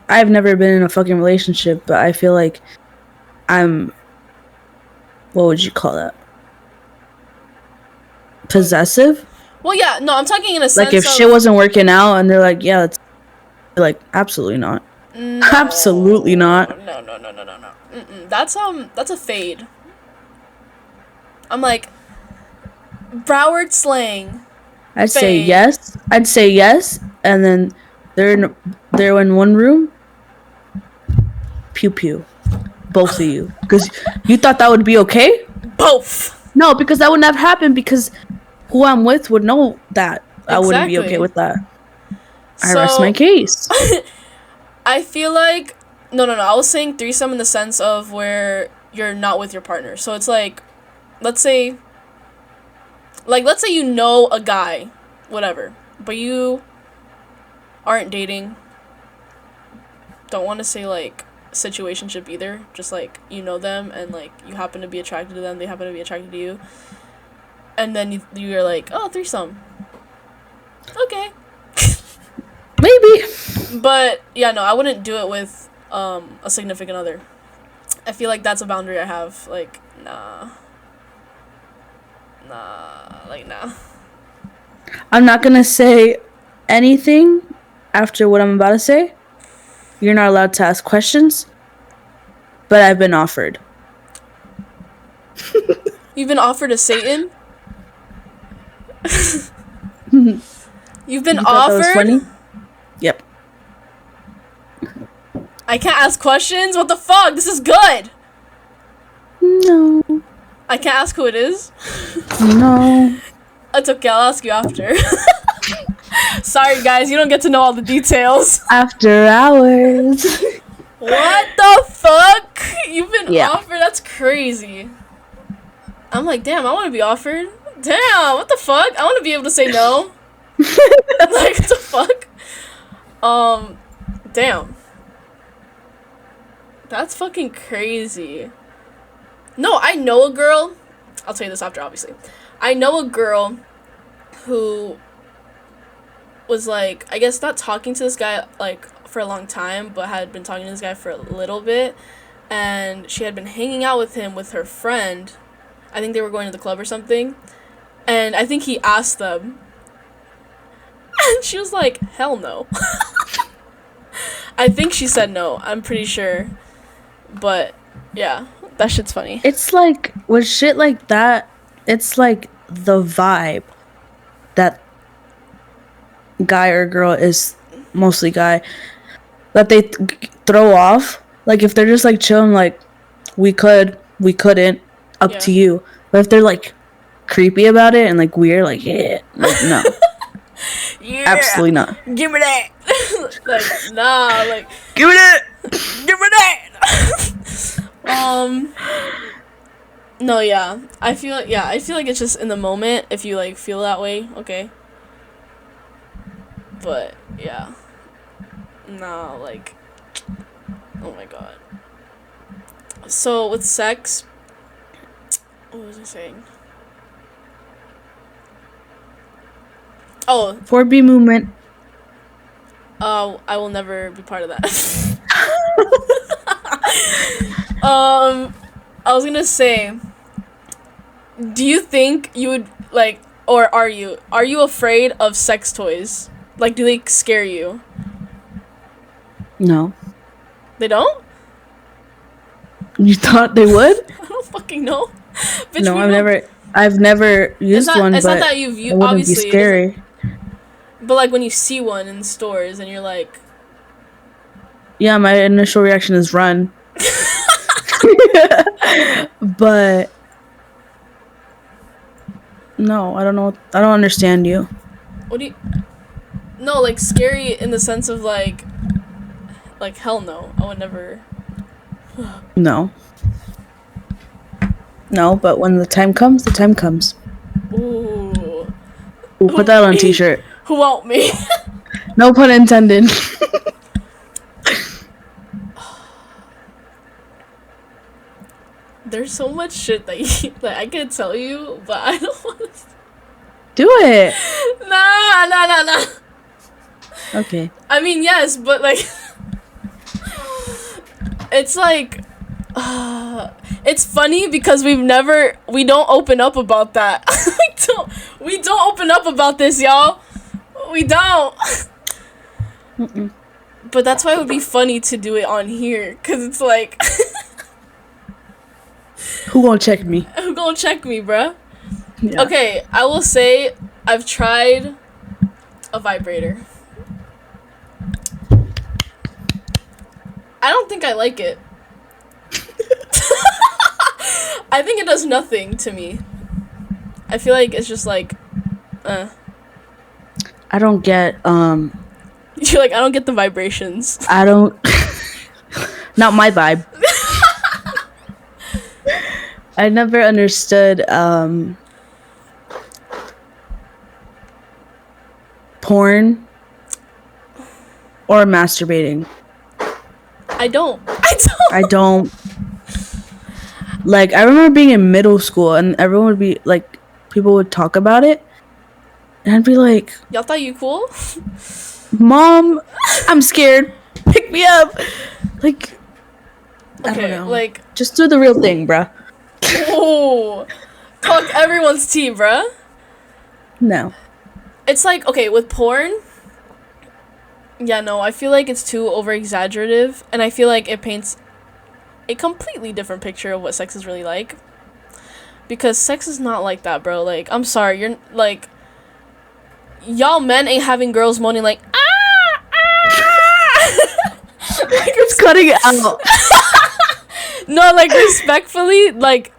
I've never been in a fucking relationship, but I feel like I'm. What would you call that? Possessive? Well, yeah, no, I'm talking in a sense like if shit wasn't working out and they're like, yeah, that's like absolutely not. No, absolutely not. No. That's a fade. I'm like Broward slang. I'd say yes. And then they're in one room. Pew pew. Both of you. Because you thought that would be okay? Both. No, because that would never happen because who I'm with would know that. I wouldn't be okay with that. I rest my case. I feel like no. I was saying threesome in the sense of where you're not with your partner. So it's like, let's say you know a guy, whatever, but you aren't dating. Don't want to say like situationship either. Just like you know them and like you happen to be attracted to them. They happen to be attracted to you. And then you're like, oh, threesome. Okay. Maybe. But yeah, no, I wouldn't do it with a significant other. I feel like that's a boundary I have. Like, nah. I'm not gonna say anything after what I'm about to say. You're not allowed to ask questions. But I've been offered. You've been offered a Satan? You've been offered? That was funny? Yep. I can't ask questions? What the fuck? This is good. No. I can't ask who it is? No. It's okay, I'll ask you after. Sorry, guys, you don't get to know all the details. After hours. What the fuck? You've been offered? That's crazy. I'm like, damn, I want to be offered. Damn, what the fuck? I want to be able to say no. Like, what the fuck? Damn. That's fucking crazy. No, I know a girl. I'll tell you this after, obviously. I know a girl who was, like, I guess not talking to this guy, like, for a long time, but had been talking to this guy for a little bit. And she had been hanging out with him with her friend. I think they were going to the club or something. And I think he asked them. And she was like, hell no. I think she said no. I'm pretty sure. But, yeah. That shit's funny. It's like, with shit like that, it's like the vibe that guy or girl is, mostly guy, that they throw off. Like, if they're just, like, chilling, like, we couldn't, up to you. But if they're, like, creepy about it and, like, weird, like, yeah, like, no. Yeah, Absolutely not. give me that. Like, nah, like, Give me that. give me that. No, yeah, I feel like it's just in the moment. If you like feel that way, okay. But yeah, nah, like, oh my god. So with sex, what was I saying? Oh, 4B movement. I will never be part of that. I was gonna say, do you think you would like, or are you afraid of sex toys? Like, do they scare you? No. They don't? You thought they would? I don't fucking know. Bitch, No, we I've don't- never used one, It's but not that you've it wouldn't be obviously. scary. But like when you see one in stores and you're like, Yeah, my initial reaction is run. But no, I don't know. I don't understand you. what do you? No, like scary in the sense of like hell no, I would never. No. No, but when the time comes, the time comes. Ooh. We'll put that on a t-shirt. Who want me? No pun intended. There's so much shit that I could tell you, but I don't want to. Do it. Nah. Okay. I mean, yes, but like, it's like, it's funny because we don't open up about that. we don't open up about this, y'all. We don't. Mm-mm. But that's why it would be funny to do it on here, cause it's like, Who gonna check me? who gonna check me, bruh? Yeah. Okay, I will say I've tried a vibrator. I don't think I like it. I think it does nothing to me. I feel like it's just like, I don't get you're like, I don't get the vibrations. I don't not my vibe. I never understood porn or masturbating. I don't. I don't. Like, I remember being in middle school and everyone would be like, people would talk about it, and I'd be like, Y'all thought you cool? Mom, I'm scared. Pick me up. Like, I don't know. Like, just do the real thing, bruh. oh, talk everyone's tea, bruh. No. It's like, okay, with porn, yeah, no, I feel like it's too over-exaggerative, and I feel like it paints a completely different picture of what sex is really like. Because sex is not like that, bro. Like, I'm sorry, you're, like, y'all men ain't having girls moaning like, ah! Like, it's cutting it out. No, like, respectfully, like,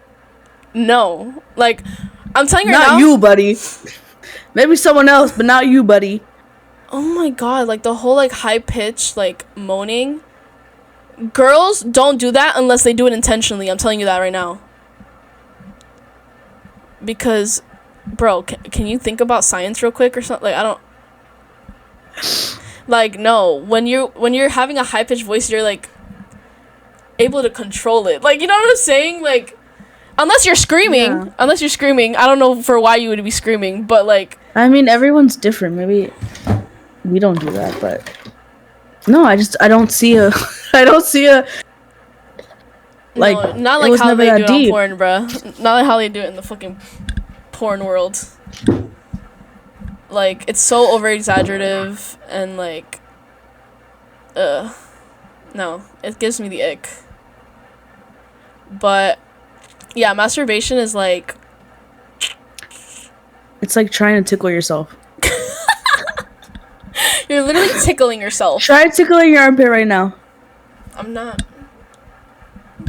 no. Like, I'm telling you right now. Not you, buddy. Maybe someone else, but not you, buddy. Oh my god, like, the whole, like, high-pitched, like, moaning. Girls don't do that unless they do it intentionally. I'm telling you that right now. Because, bro, can you think about science real quick or something? Like, I don't... Like, no. When you're having a high-pitched voice, you're, like, able to control it. Like, you know what I'm saying? Like, unless you're screaming. Yeah. Unless you're screaming. I don't know for why you would be screaming, but, like... I mean, everyone's different. Maybe we don't do that, but... No, I don't see a... Like, no, not it like was how never they that do it deep. on porn, bruh. Not like how they do it in the fucking porn world. Like, it's so over-exaggerative and, like... No, it gives me the ick. But, yeah, masturbation is, like... It's like trying to tickle yourself. You're literally tickling yourself. Try tickling your armpit right now. I'm not.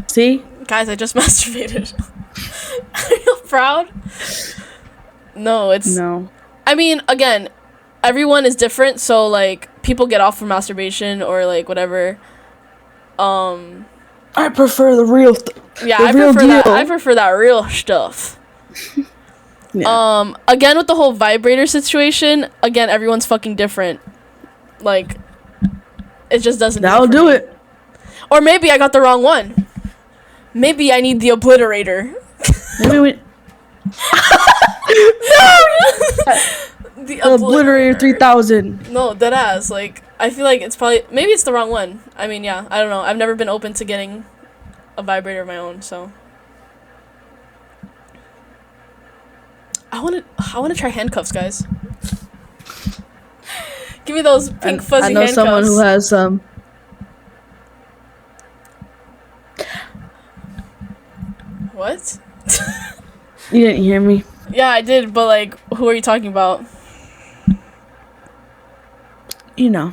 See? Guys, I just masturbated. Are you proud? No, it's... No. I mean, again, everyone is different, so like people get off for masturbation or like whatever. I prefer the real Yeah, the real deal. I prefer that real stuff. Yeah. Again with the whole vibrator situation, again everyone's fucking different. Like it just doesn't. That'll do it. Or maybe I got the wrong one. Maybe I need the obliterator. Maybe we. The Obliterator 3000. No, deadass. Like, I feel like it's probably... Maybe it's the wrong one. I mean, yeah, I don't know. I've never been open to getting a vibrator of my own, so... I want to try handcuffs, guys. Give me those pink fuzzy handcuffs. I know someone who has some. What? You didn't hear me? Yeah, I did, but like, who are you talking about? You know.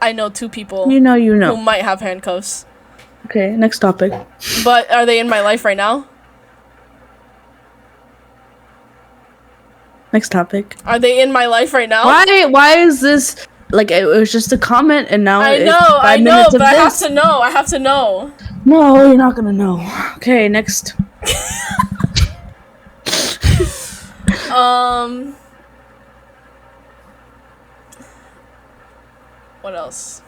I know 2 people. You know. Who might have handcuffs. Okay, next topic. But are they in my life right now? Next topic. Are they in my life right now? Why is this like it was just a comment and now I know, but I have to know. No, you're not gonna know. Okay, next. What else?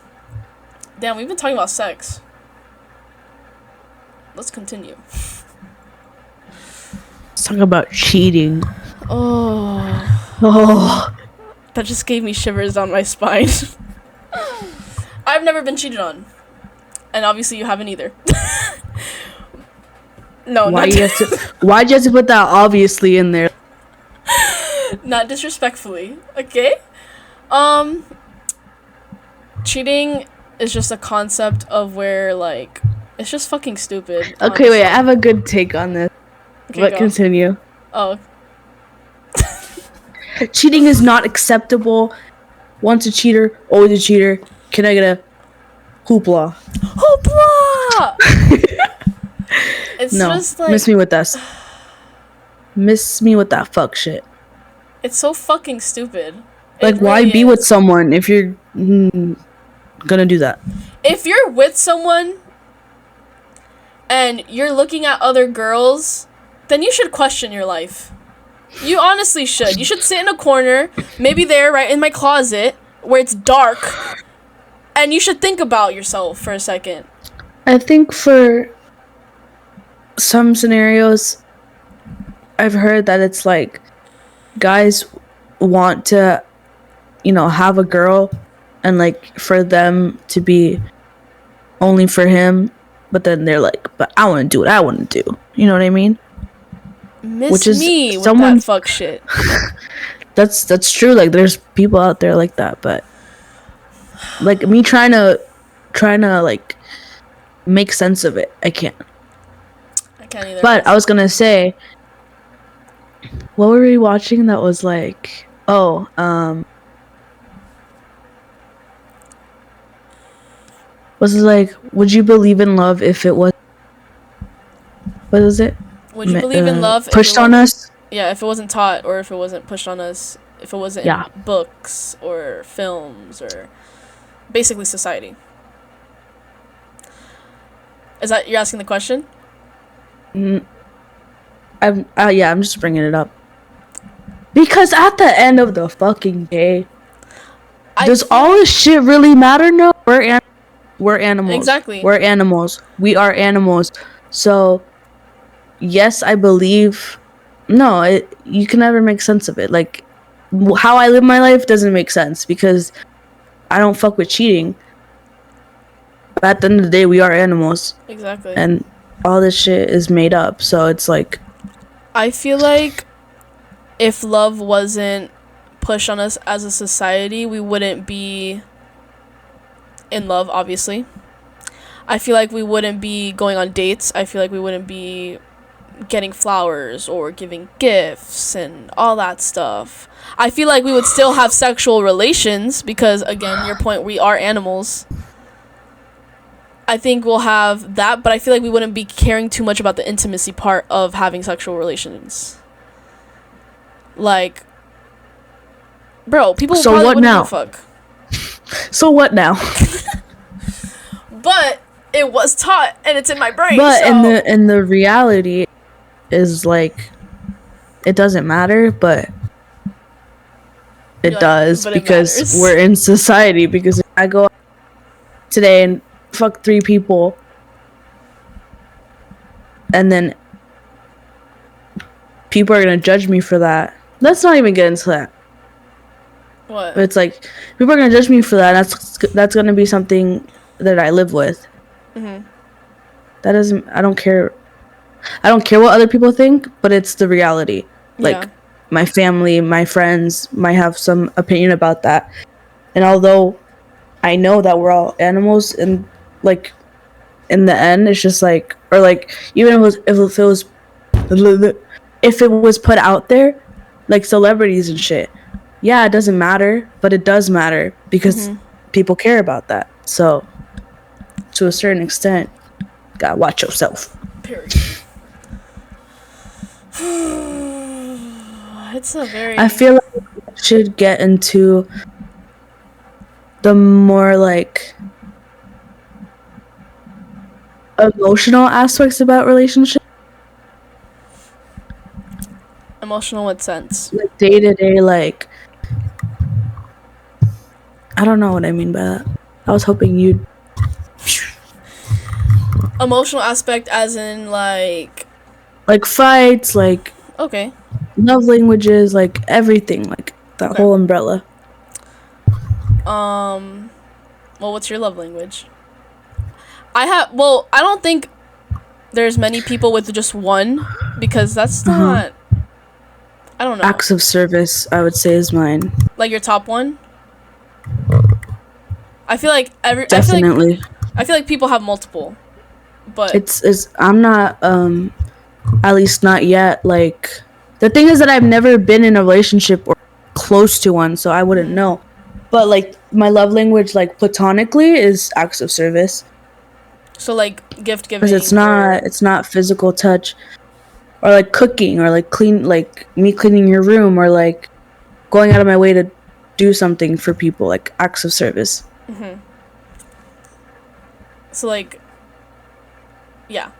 Damn, we've been talking about sex. Let's continue. Let's talk about cheating. Oh. That just gave me shivers on my spine. I've never been cheated on. And obviously you haven't either. No, why'd you have to put that obviously in there? Not disrespectfully, okay? Cheating is just a concept of where, like, it's just fucking stupid. Okay, honestly. wait, I have a good take on this. Okay, but go. continue. Oh. Cheating is not acceptable. Once a cheater, always a cheater. Can I get a hoopla? Hoopla! It's no, just like... miss me with that. Miss me with that fuck shit. It's so fucking stupid. Like, It why really be is. with someone if you're gonna do that? If you're with someone and you're looking at other girls, then you should question your life. You honestly should. You should sit in a corner, maybe there, right in my closet, where it's dark, and you should think about yourself for a second. I think for some scenarios, I've heard that it's like guys want to, have a girl and like for them to be only for him, but then they're like, but I want to do what I want to do. You know what I mean? Which is me with that fuck shit. That's true. Like there's people out there like that, but like me trying to like make sense of it, I can't. I can't either. But I was gonna say, what were we watching that was like, was it like, would you believe in love if it was, what is it? Would you believe in love pushed on us? Yeah, if it wasn't taught or if it wasn't pushed on us, if it wasn't in books or films or basically society. Is that, you're asking the question? I'm just bringing it up. Because at the end of the fucking day, does all this shit really matter? No, we're animals. Exactly. We're animals. We are animals. So, yes, I believe. No, you can never make sense of it. Like, how I live my life doesn't make sense because I don't fuck with cheating. But at the end of the day, we are animals. Exactly. And all this shit is made up. So it's like, I feel like if love wasn't pushed on us as a society, we wouldn't be in love, obviously. I feel like we wouldn't be going on dates. I feel like we wouldn't be getting flowers or giving gifts and all that stuff. I feel like we would still have sexual relations because, again, your point, we are animals. I think we'll have that, but I feel like we wouldn't be caring too much about the intimacy part of having sexual relations. Like, Bro, people So probably what wouldn't now? give a fuck. So what now? But it was taught, and it's in my brain. But so. in the reality is like, it doesn't matter, but it does, but it because matters. we're in society. Because if I go out today and fuck 3 people, and then people are gonna judge me for that. Let's not even get into that. What? It's like, people are gonna judge me for that. That's gonna be something that I live with. Mm-hmm. That doesn't. I don't care. I don't care what other people think, but it's the reality. Like, Yeah. my family, my friends might have some opinion about that. And although I know that we're all animals, and like, in the end, it's just like, or like, even if it was put out there, like celebrities and shit, yeah, it doesn't matter, but it does matter because people care about that. So, to a certain extent, gotta watch yourself. Period. It's a very. I feel like we should get into the more like emotional aspects about relationships. Emotional, what sense? Like day to day, like, I don't know what I mean by that. I was hoping you'd. Emotional aspect, as in like Fights, like okay. love languages, like everything, like that whole umbrella. Well, what's your love language? I don't think there's many people with just one, because that's not. I don't know. Acts of service, I would say, is mine. Like your top one. I feel like Definitely. I feel like people have multiple, but it's I'm not at least not yet. Like, the thing is that I've never been in a relationship or close to one, so I wouldn't know. But like, my love language, like platonically, is acts of service. So like gift giving. Because it's not physical touch, or like cooking, or like me cleaning your room, or like going out of my way to do something for people, like acts of service. Mm-hmm. So like, yeah.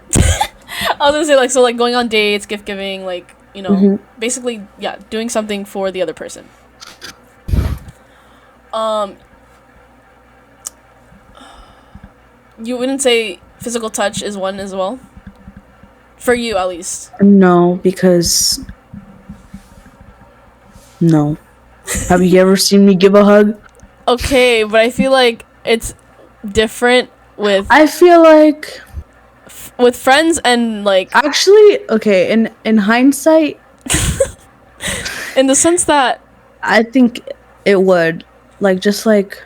I was gonna say, like, so like going on dates, gift giving, like, you know, basically, yeah, doing something for the other person. You wouldn't say physical touch is one as well? For you, at least. No, because no. Have you ever seen me give a hug? Okay, but I feel like it's different with. I feel like with friends and like. Actually, okay. In hindsight, in the sense that I think it would, like, just like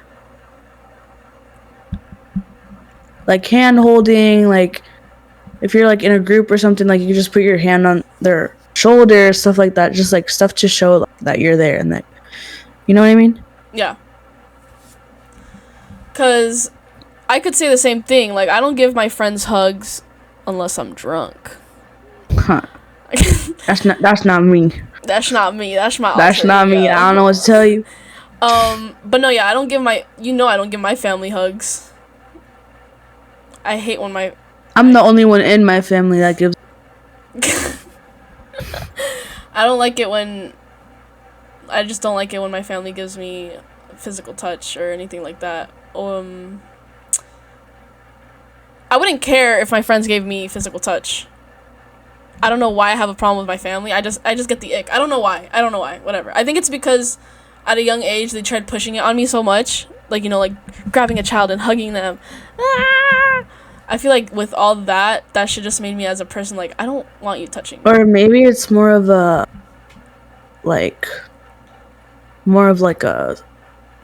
hand holding, like if you're like in a group or something, like you just put your hand on their shoulder, stuff like that, just like stuff to show that you're there and that, you know what I mean? Yeah. Cause I could say the same thing. Like, I don't give my friends hugs unless I'm drunk. Huh. That's not me. That's not me. That's my. That's not me. I don't know what to tell you. But no, yeah, I don't give my family hugs. I hate when I'm the only one in my family that gives. I don't like it when. I just don't like it when my family gives me physical touch or anything like that. I wouldn't care if my friends gave me physical touch. I don't know why I have a problem with my family. I just get the ick. I don't know why. Whatever. I think it's because at a young age they tried pushing it on me so much. Like, you know, like grabbing a child and hugging them. Ah! I feel like with all that shit just made me as a person like, I don't want you touching me. Or maybe it's more of a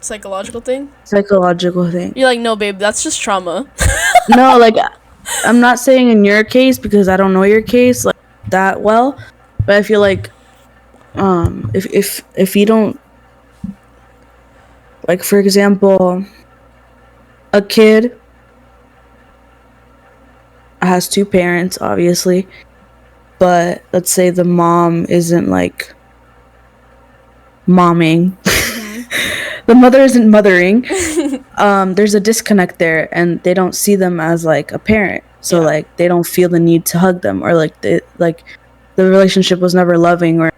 psychological thing. You're like, no, babe, that's just trauma. No, like, I'm not saying in your case because I don't know your case like that well, but I feel like if you don't, like, for example, a kid has 2 parents, obviously, but let's say the mom isn't like momming. the mother isn't mothering. There's a disconnect there, and they don't see them as like a parent. So like they don't feel the need to hug them, or like the relationship was never loving, or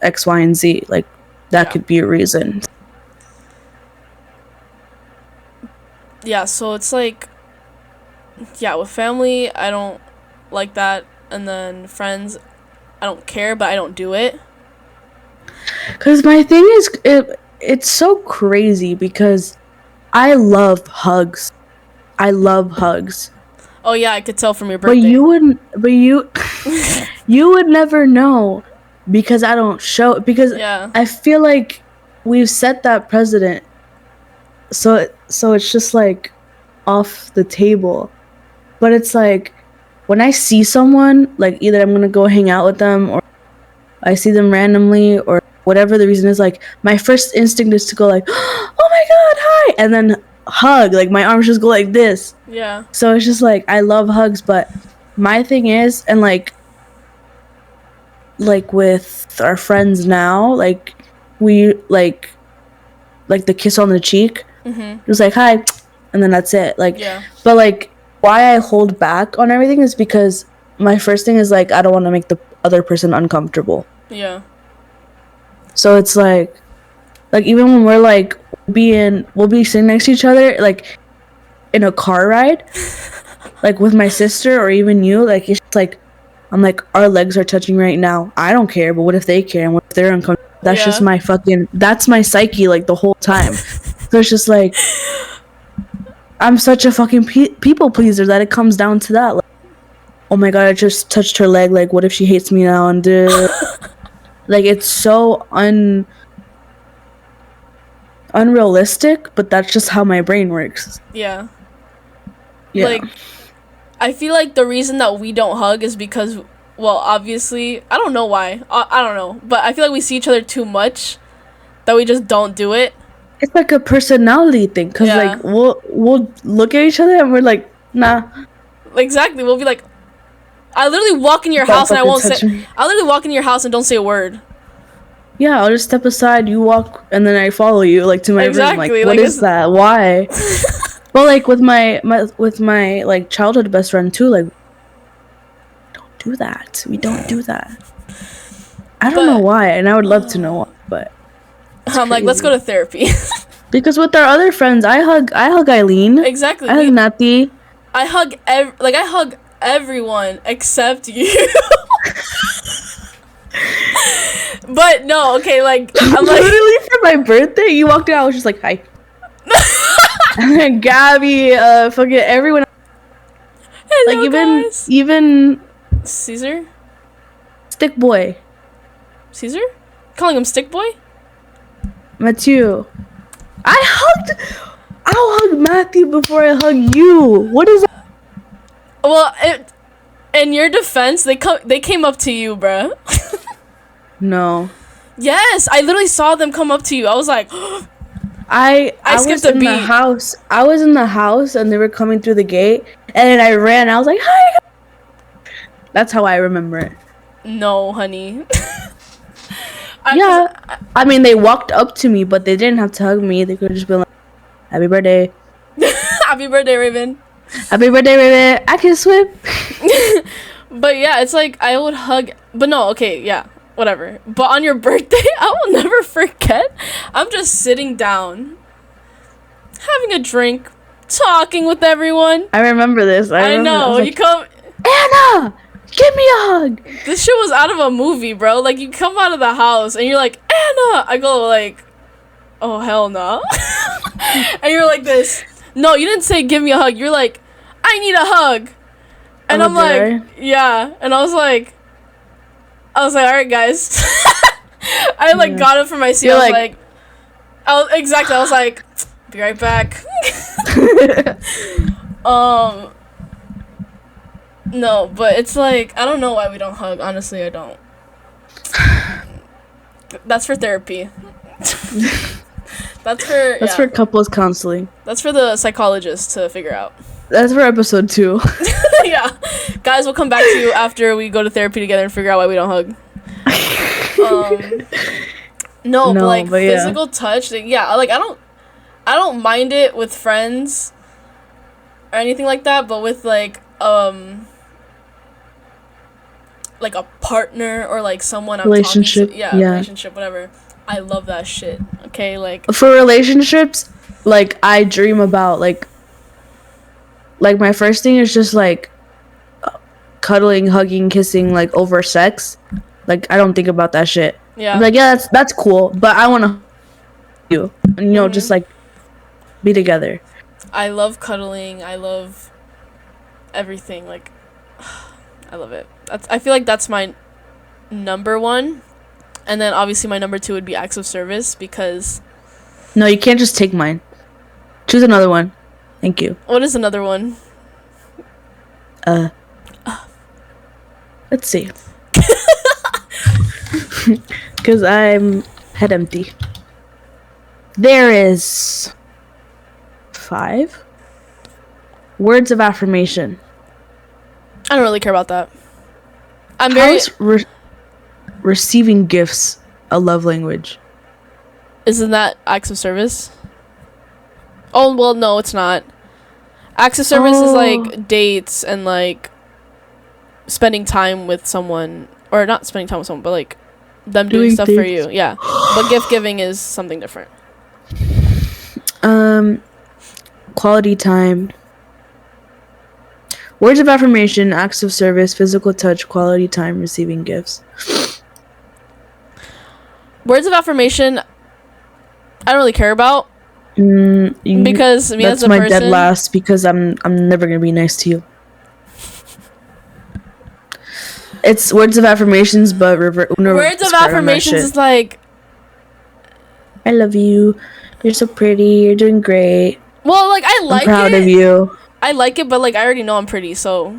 X, Y, and Z. Like that could be a reason. Yeah, so it's like, with family, I don't like that, and then friends, I don't care, but I don't do it. Because my thing is, it's so crazy because I love hugs. I love hugs. Oh yeah, I could tell from your birthday. You would never know because I don't show, because I feel like we've set that precedent. So it's just like off the table. But it's like when I see someone, like either I'm gonna go hang out with them, or I see them randomly, or whatever the reason is, like my first instinct is to go like, oh my god, hi, and then hug. Like my arms just go like this. Yeah. So it's just like I love hugs, but my thing is, and like with our friends now, like we like the kiss on the cheek. It was like hi, and then that's it. Like, but like why I hold back on everything is because my first thing is like I don't want to make the other person uncomfortable. Yeah. So it's like even when we're like we'll be sitting next to each other, like in a car ride, like with my sister or even you, like it's just like I'm like our legs are touching right now. I don't care, but what if they care and what if they're uncomfortable? That's just my that's my psyche like the whole time. So it's just like I'm such a fucking people pleaser that it comes down to that. Like, oh my god, I just touched her leg. Like, what if she hates me now? And like, it's so unrealistic, but that's just how my brain works. Yeah. Like, I feel like the reason that we don't hug is because, well, obviously, I don't know why. I don't know, but I feel like we see each other too much that we just don't do it. It's like a personality thing, because like we'll look at each other and we're like, nah. Exactly. We'll be like, I literally walk in your house and I won't say. I literally walk in your house and don't say a word. Yeah, I'll just step aside. You walk, and then I follow you like to my room. Like, what is that? Why? Well, like with my like childhood best friend too. Like, don't do that. We don't do that. I don't know why, and I would love to know why, but. I'm like, let's go to therapy. Because with our other friends, I hug Eileen. Exactly. I hug Nati. I hug everyone except you. But no, okay, like I'm like literally for my birthday, you walked out. I was just like, hi. And then Gabby, fucking everyone. Hello, like even Caesar, Stick Boy. Caesar, calling him Stick Boy. Matthew. I'll hug Matthew before I hug you. What is that? Well, in your defense, they came up to you, bruh. No. Yes, I literally saw them come up to you. I was like, I skipped a beat. I was in the house and they were coming through the gate, and then I ran. I was like, hi. That's how I remember it. No, honey. I mean, they walked up to me, but they didn't have to hug me. They could have just been like, happy birthday. Happy birthday, Raven. Happy birthday, Raven. I can swim. But yeah, it's like I would hug, but no, okay, yeah, whatever. But on your birthday, I will never forget. I'm just sitting down, having a drink, talking with everyone. I remember this. I know. Like, you come, Anna, give me a hug. This shit was out of a movie, bro. Like, you come out of the house and you're like, Anna. I go like, oh hell no. And you're like this. No, you didn't say give me a hug. You're like, I need a hug. And I'm like, yeah. And I was like, all right, guys. I like got it from my seat. I was like, be right back. No, but it's like, I don't know why we don't hug. Honestly, I don't. That's for therapy. That's for couples counseling. That's for the psychologist to figure out. That's for episode 2. Yeah. Guys, we'll come back to you after we go to therapy together and figure out why we don't hug. No, but like but yeah. physical touch, like, yeah, like I don't mind it with friends or anything like that, but with like a partner or like someone I'm talking Relationship, to, yeah, yeah. relationship, whatever. I love that shit. Okay, like For relationships, like I dream about like my first thing is just like cuddling, hugging, kissing, like over sex. Like I don't think about that shit. I'm yeah. like, yeah, that's cool, but I want to you, and just like be together. I love cuddling. I love everything. Like I love it. I feel like that's my number one. And then obviously my number two would be acts of service because No, you can't just take mine. Choose another one. Thank you. what is another one? Let's see. Because I'm head empty. There is 5 words of affirmation. I don't really care about that. I'm How very. is receiving gifts a love language? Isn't that acts of service? Oh well, no, it's not. Acts of service is like dates and like spending time with someone, or not spending time with someone, but like them doing stuff for you. Yeah, but gift giving is something different. Quality time. Words of affirmation, acts of service, physical touch, quality time, receiving gifts. Words of affirmation, I don't really care about because me that's as a my person, dead last because I'm never gonna be nice to you. It's words of affirmations, but words of affirmations is like, I love you. You're so pretty. You're doing great. well, like I like I'm proud it. of you. I like it, but like I already know I'm pretty, so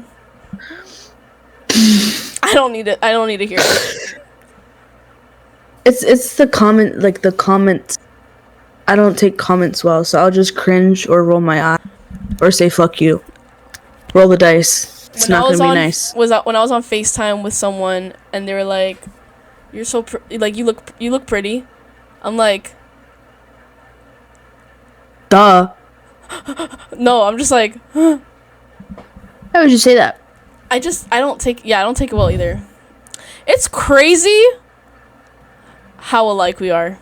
I don't need it. I don't need to hear it. It's the comment, like the comments. I don't take comments well, so I'll just cringe or roll my eye or say fuck you. Roll the dice. It's not gonna be nice. When I was on FaceTime with someone and they were like, "You're so like you look pretty," I'm like, duh. no, I'm just like, How would you say that? I don't take it well either. It's crazy how alike we are.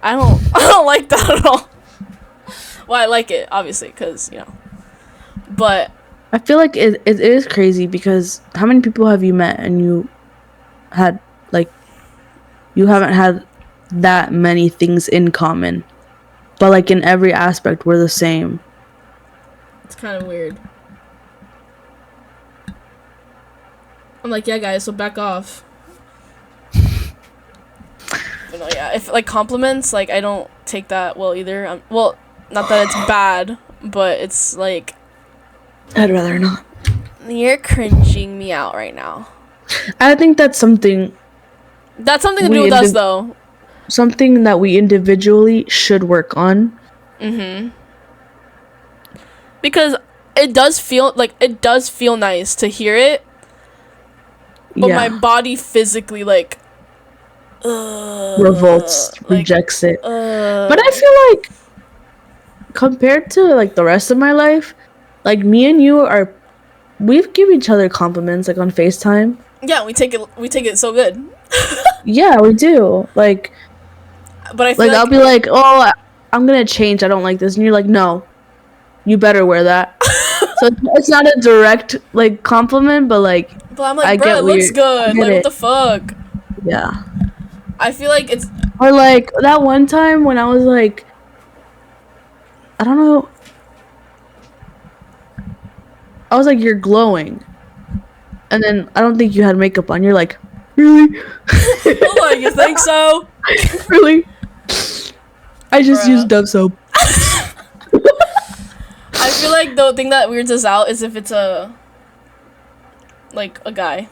I don't like that at all. Well, I like it obviously because but I feel like it is crazy because how many people have you met and you had like you haven't had that many things in common, but like in every aspect we're the same. it's kind of weird. I'm like, yeah, guys, so back off. But no, yeah, if like compliments, like I don't take that well either. Well, not that it's bad, but it's like I'd rather not. you're cringing me out right now. I think that's something To do with us though. Something that we individually should work on. Because it does feel nice to hear it, but my body physically like revolts, rejects it. But I feel like compared to like the rest of my life, like me and you we've give each other compliments like on FaceTime. Yeah, we take it so good. Yeah, we do. Like, but I feel like I'll be like, oh, I'm gonna change. I don't like this, and you're like, no, you better wear that. So it's not a direct like compliment, but like. But I'm like, bro, it looks good. Like, what the fuck? Yeah. I feel like it's. Or like that one time when I was like, I don't know. I was like, you're glowing, and then I don't think you had makeup on. You're like, really? Hold on, you think so? Really? I just used Dove soap. I feel like the thing that weirds us out is if it's a guy.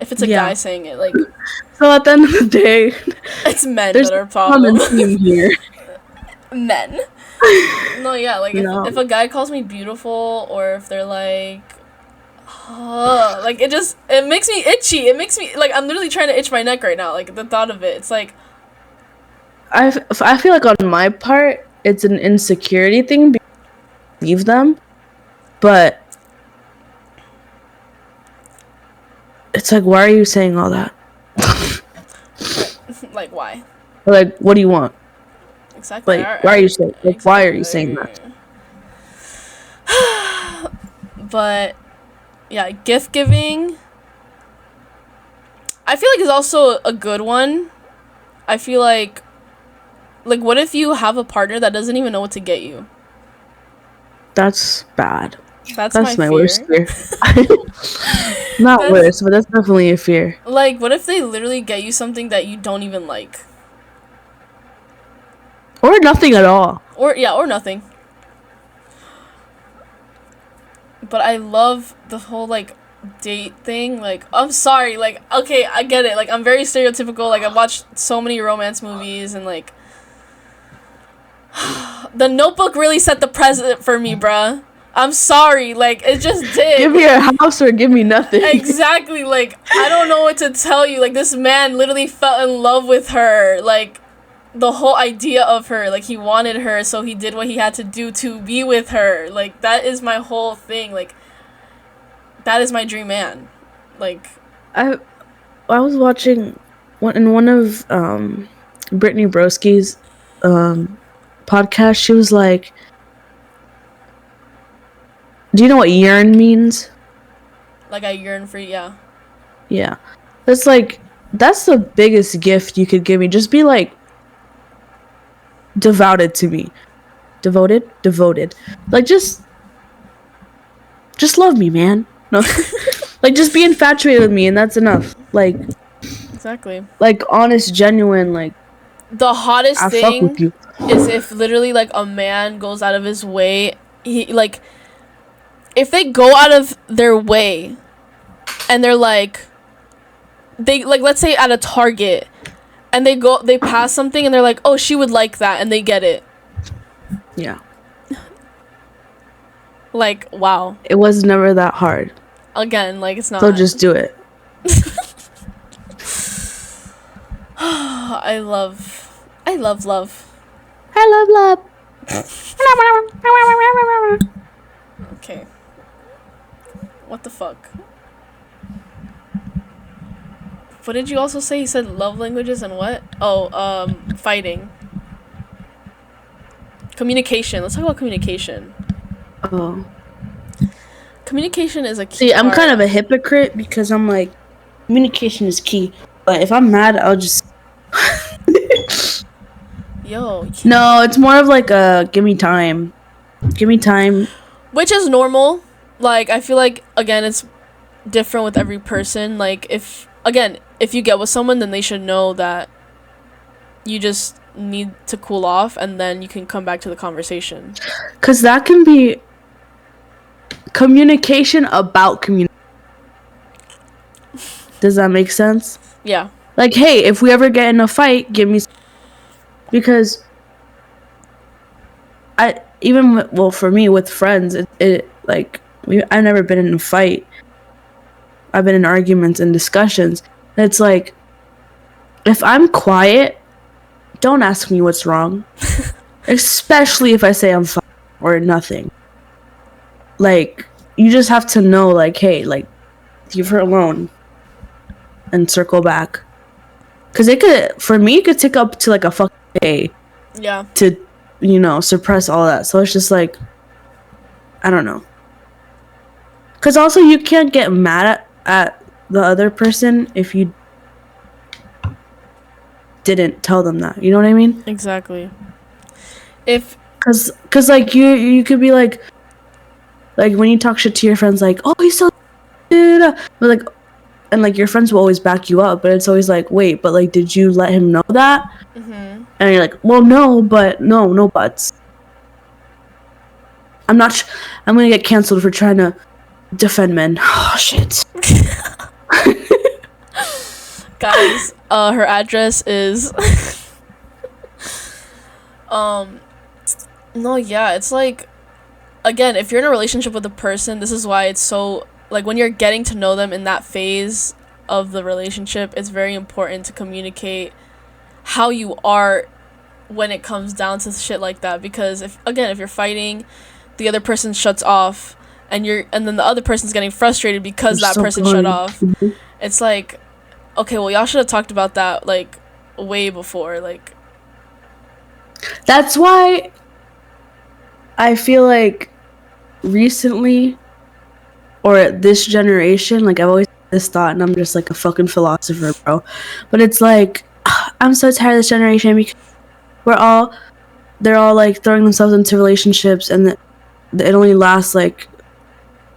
If it's a guy saying it, like. So at the end of the day, it's men that are problem. Here. Men. No, yeah, like if a guy calls me beautiful, or if they're like, Like it makes me itchy. It makes me like I'm literally trying to itch my neck right now. Like the thought of it, it's like I feel like on my part, it's an insecurity thing. Leave them, but it's like, why are you saying all that? like why? Like, what do you want? Exactly. Like, why are you saying? Like, exactly. why are you saying that? But yeah, gift giving. I feel like is also a good one. I feel like what if you have a partner that doesn't even know what to get you? That's bad. That's my fear. worst fear. Not worse, but that's definitely a fear. Like, what if they literally get you something that you don't even like? Or nothing at all. Or nothing. But I love the whole like date thing. Like, I'm sorry, like, okay, I get it. Like, I'm very stereotypical. Like, I've watched so many romance movies and like The Notebook really set the precedent for me, bruh. I'm sorry, like, it just did. Give me a house or give me nothing. Exactly, like, I don't know what to tell you. Like, this man literally fell in love with her. Like, the whole idea of her. Like, he wanted her, so he did what he had to do to be with her. Like, that is my whole thing. Like, that is my dream man. Like, I was watching one of Brittany Broski's podcast. She was like, do you know what yearn means? Like, I yearn for you, yeah. Yeah. That's like, that's the biggest gift you could give me. Just be like, devoted to me. Devoted? Like, just love me, man. No. Like, just be infatuated with me, and that's enough. Like, exactly. Like, honest, genuine, like, the hottest I thing fuck with you. Is if literally, like, a man goes out of his way, if they go out of their way and they're like, let's say at a Target and they pass something and they're like, oh, she would like that, and they get it. Yeah. Like, wow. It was never that hard. Again, like, it's not. So just do it. I love love. I love Okay. What the fuck? What did you also say? You said love languages and what? Oh, fighting. Communication. Let's talk about communication. Oh. Communication is a key. See, I'm kind of a hypocrite because I'm like, communication is key. But if I'm mad, I'll just... Yo. No, it's more of like a give me time. Give me time. Which is normal. Like, I feel like, again, it's different with every person. Like, if you get with someone, then they should know that you just need to cool off and then you can come back to the conversation. Because that can be communication about communication. Does that make sense? Yeah. Like, hey, if we ever get in a fight, give me... Because for me, with friends, I've never been in a fight. I've been in arguments and discussions. It's like, if I'm quiet, don't ask me what's wrong. Especially if I say I'm fine or nothing. Like, you just have to know, like, hey, like, leave her alone and circle back. Because it could take up to, like, a fucking day. Yeah. To, suppress all that. So it's just like, I don't know. Because also, you can't get mad at the other person if you didn't tell them that. You know what I mean? Exactly. Because like, you could be like when you talk shit to your friends, like, oh, he's so... But like... And, like, your friends will always back you up, but it's always like, wait, but, like, did you let him know that? Mm-hmm. And you're like, well, no, but no buts. I'm gonna get canceled for trying to defend men. Oh, shit. Guys, her address is... No, yeah, it's like... Again, if you're in a relationship with a person, this is why it's so... like when you're getting to know them in that phase of the relationship, it's very important to communicate how you are when it comes down to shit like that. Because if you're fighting, the other person shuts off, and then the other person's getting frustrated because that person shut off. Mm-hmm. It's like, okay, well, y'all should have talked about that like way before. Like, that's why I feel like recently, or this generation, like I've always had this thought, and I'm just like a fucking philosopher, bro. But it's like, I'm so tired of this generation because they're all like throwing themselves into relationships, and it only lasts like,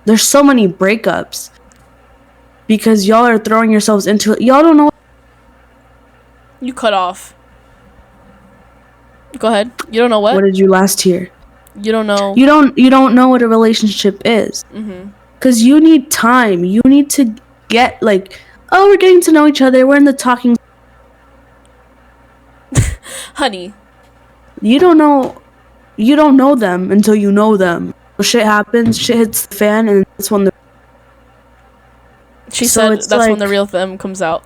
there's so many breakups because y'all are throwing yourselves into it. Y'all don't know. You cut off. Go ahead. You don't know what? What did you last hear? You don't know. You don't know what a relationship is. Mm-hmm. Because you need time. You need to get like, oh, we're getting to know each other. We're in the talking. Honey. You don't know them until you know them. Shit happens. Shit hits the fan, and that's when she said that's like, when the real them comes out.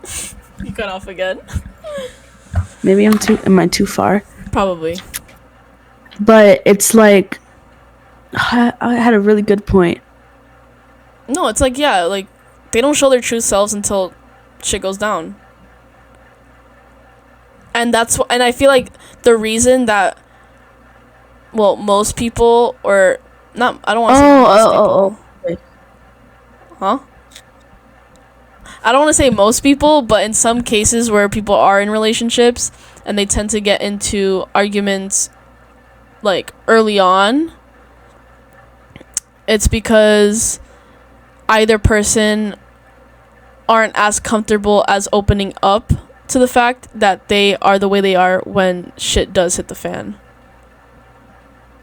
You cut off again. Maybe am I too far? Probably. But it's like, I had a really good point. No, it's like, yeah, like, they don't show their true selves until shit goes down. And and I feel like the reason that, well, most people, or not, I don't want to say most people. Huh? I don't want to say most people, but in some cases where people are in relationships and they tend to get into arguments like early on, it's because either person aren't as comfortable as opening up to the fact that they are the way they are when shit does hit the fan.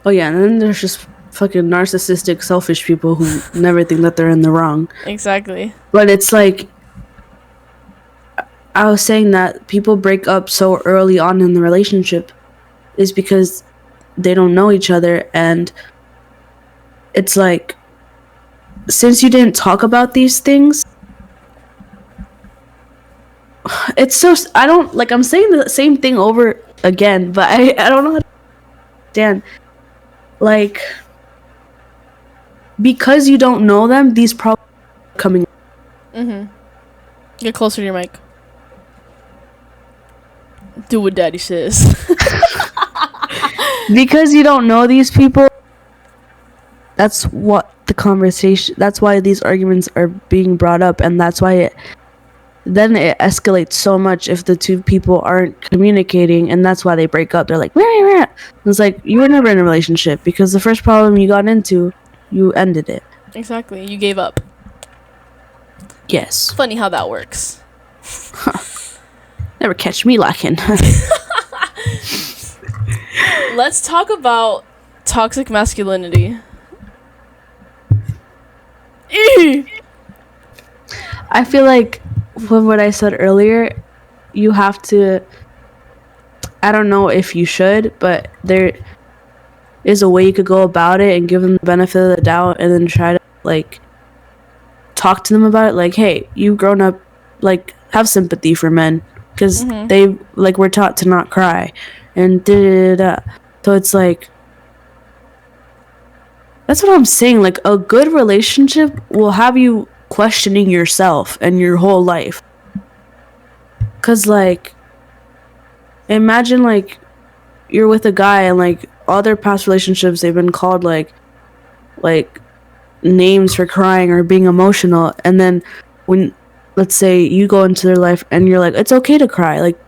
Oh yeah, and then there's just fucking narcissistic, selfish people who never think that they're in the wrong. Exactly. But it's like, I was saying that people break up so early on in the relationship is because they don't know each other, and it's like, since you didn't talk about these things, it's so, I don't, like, I'm saying the same thing over again, but I don't know how to understand, like, because you don't know them, these problems are coming. Mm-hmm. Get closer to your mic. Do what daddy says. Because you don't know these people, that's what the conversation, that's why these arguments are being brought up, and that's why it escalates so much if the two people aren't communicating, and that's why they break up. They're like, rah. It's like, you were never in a relationship because the first problem you got into, you ended it. Exactly. You gave up. Yes. Funny how that works. Never catch me lacking. Let's talk about toxic masculinity. I feel like from what I said earlier, you have to, I don't know if you should, but there is a way you could go about it and give them the benefit of the doubt, and then try to like talk to them about it. Like, hey, you've grown up, like, have sympathy for men, because they, like, were taught to not cry, and da-da-da-da. So it's like, that's what I'm saying. Like, a good relationship will have you questioning yourself and your whole life. Because, like, imagine, like, you're with a guy and, like, all their past relationships, they've been called, like names for crying or being emotional. And then when, let's say, you go into their life and you're like, it's okay to cry. Like,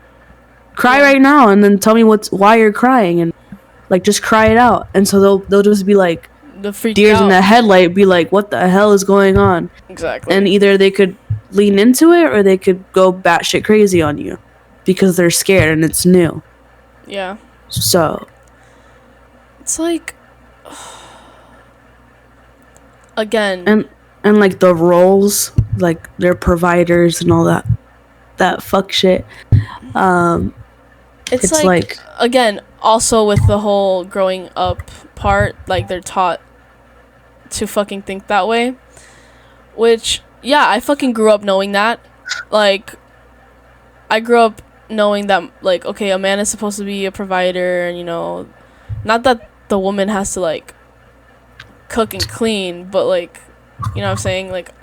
cry right now, and then tell me why you're crying, and, like, just cry it out. And so they'll just be like, deers in the headlight, be like, what the hell is going on? Exactly. And either they could lean into it, or they could go batshit crazy on you because they're scared and it's new. Yeah. So it's like, again, and like the roles, like they're providers and all that fuck shit. It's like, again, also with the whole growing up part, like, they're taught to fucking think that way, Which, yeah, I fucking grew up knowing that. Like, I grew up knowing that, like, okay, a man is supposed to be a provider, and, you know, not that the woman has to, like, cook and clean, but, like, you know what I'm saying? Like,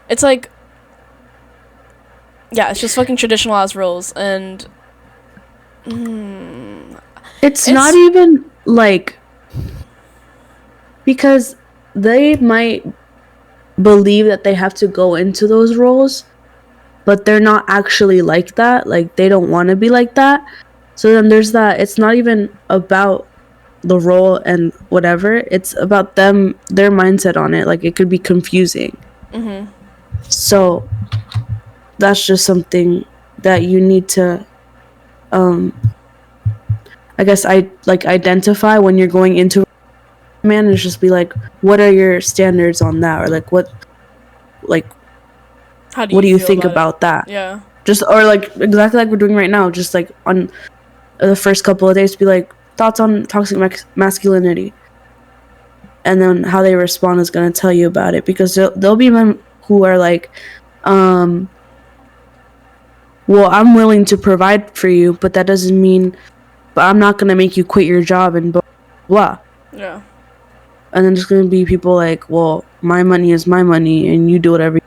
it's like, yeah, it's just fucking traditional ass roles, and it's not even, like, because they might believe that they have to go into those roles, but they're not actually like that. Like, they don't want to be like that. So then there's that. It's not even about the role and whatever. It's about them, their mindset on it. Like, it could be confusing. So that's just something that you need to, I guess, identify when you're going into a man, and just be like, what are your standards on that? Or like, what do you think about that? Yeah. Just, or like, exactly like we're doing right now, just like on the first couple of days, be like, thoughts on toxic masculinity, and then how they respond is going to tell you about it. Because there'll be men who are like, well, I'm willing to provide for you, but that doesn't mean, but I'm not going to make you quit your job and blah blah. Yeah. And then there's going to be people like, well, my money is my money and you do whatever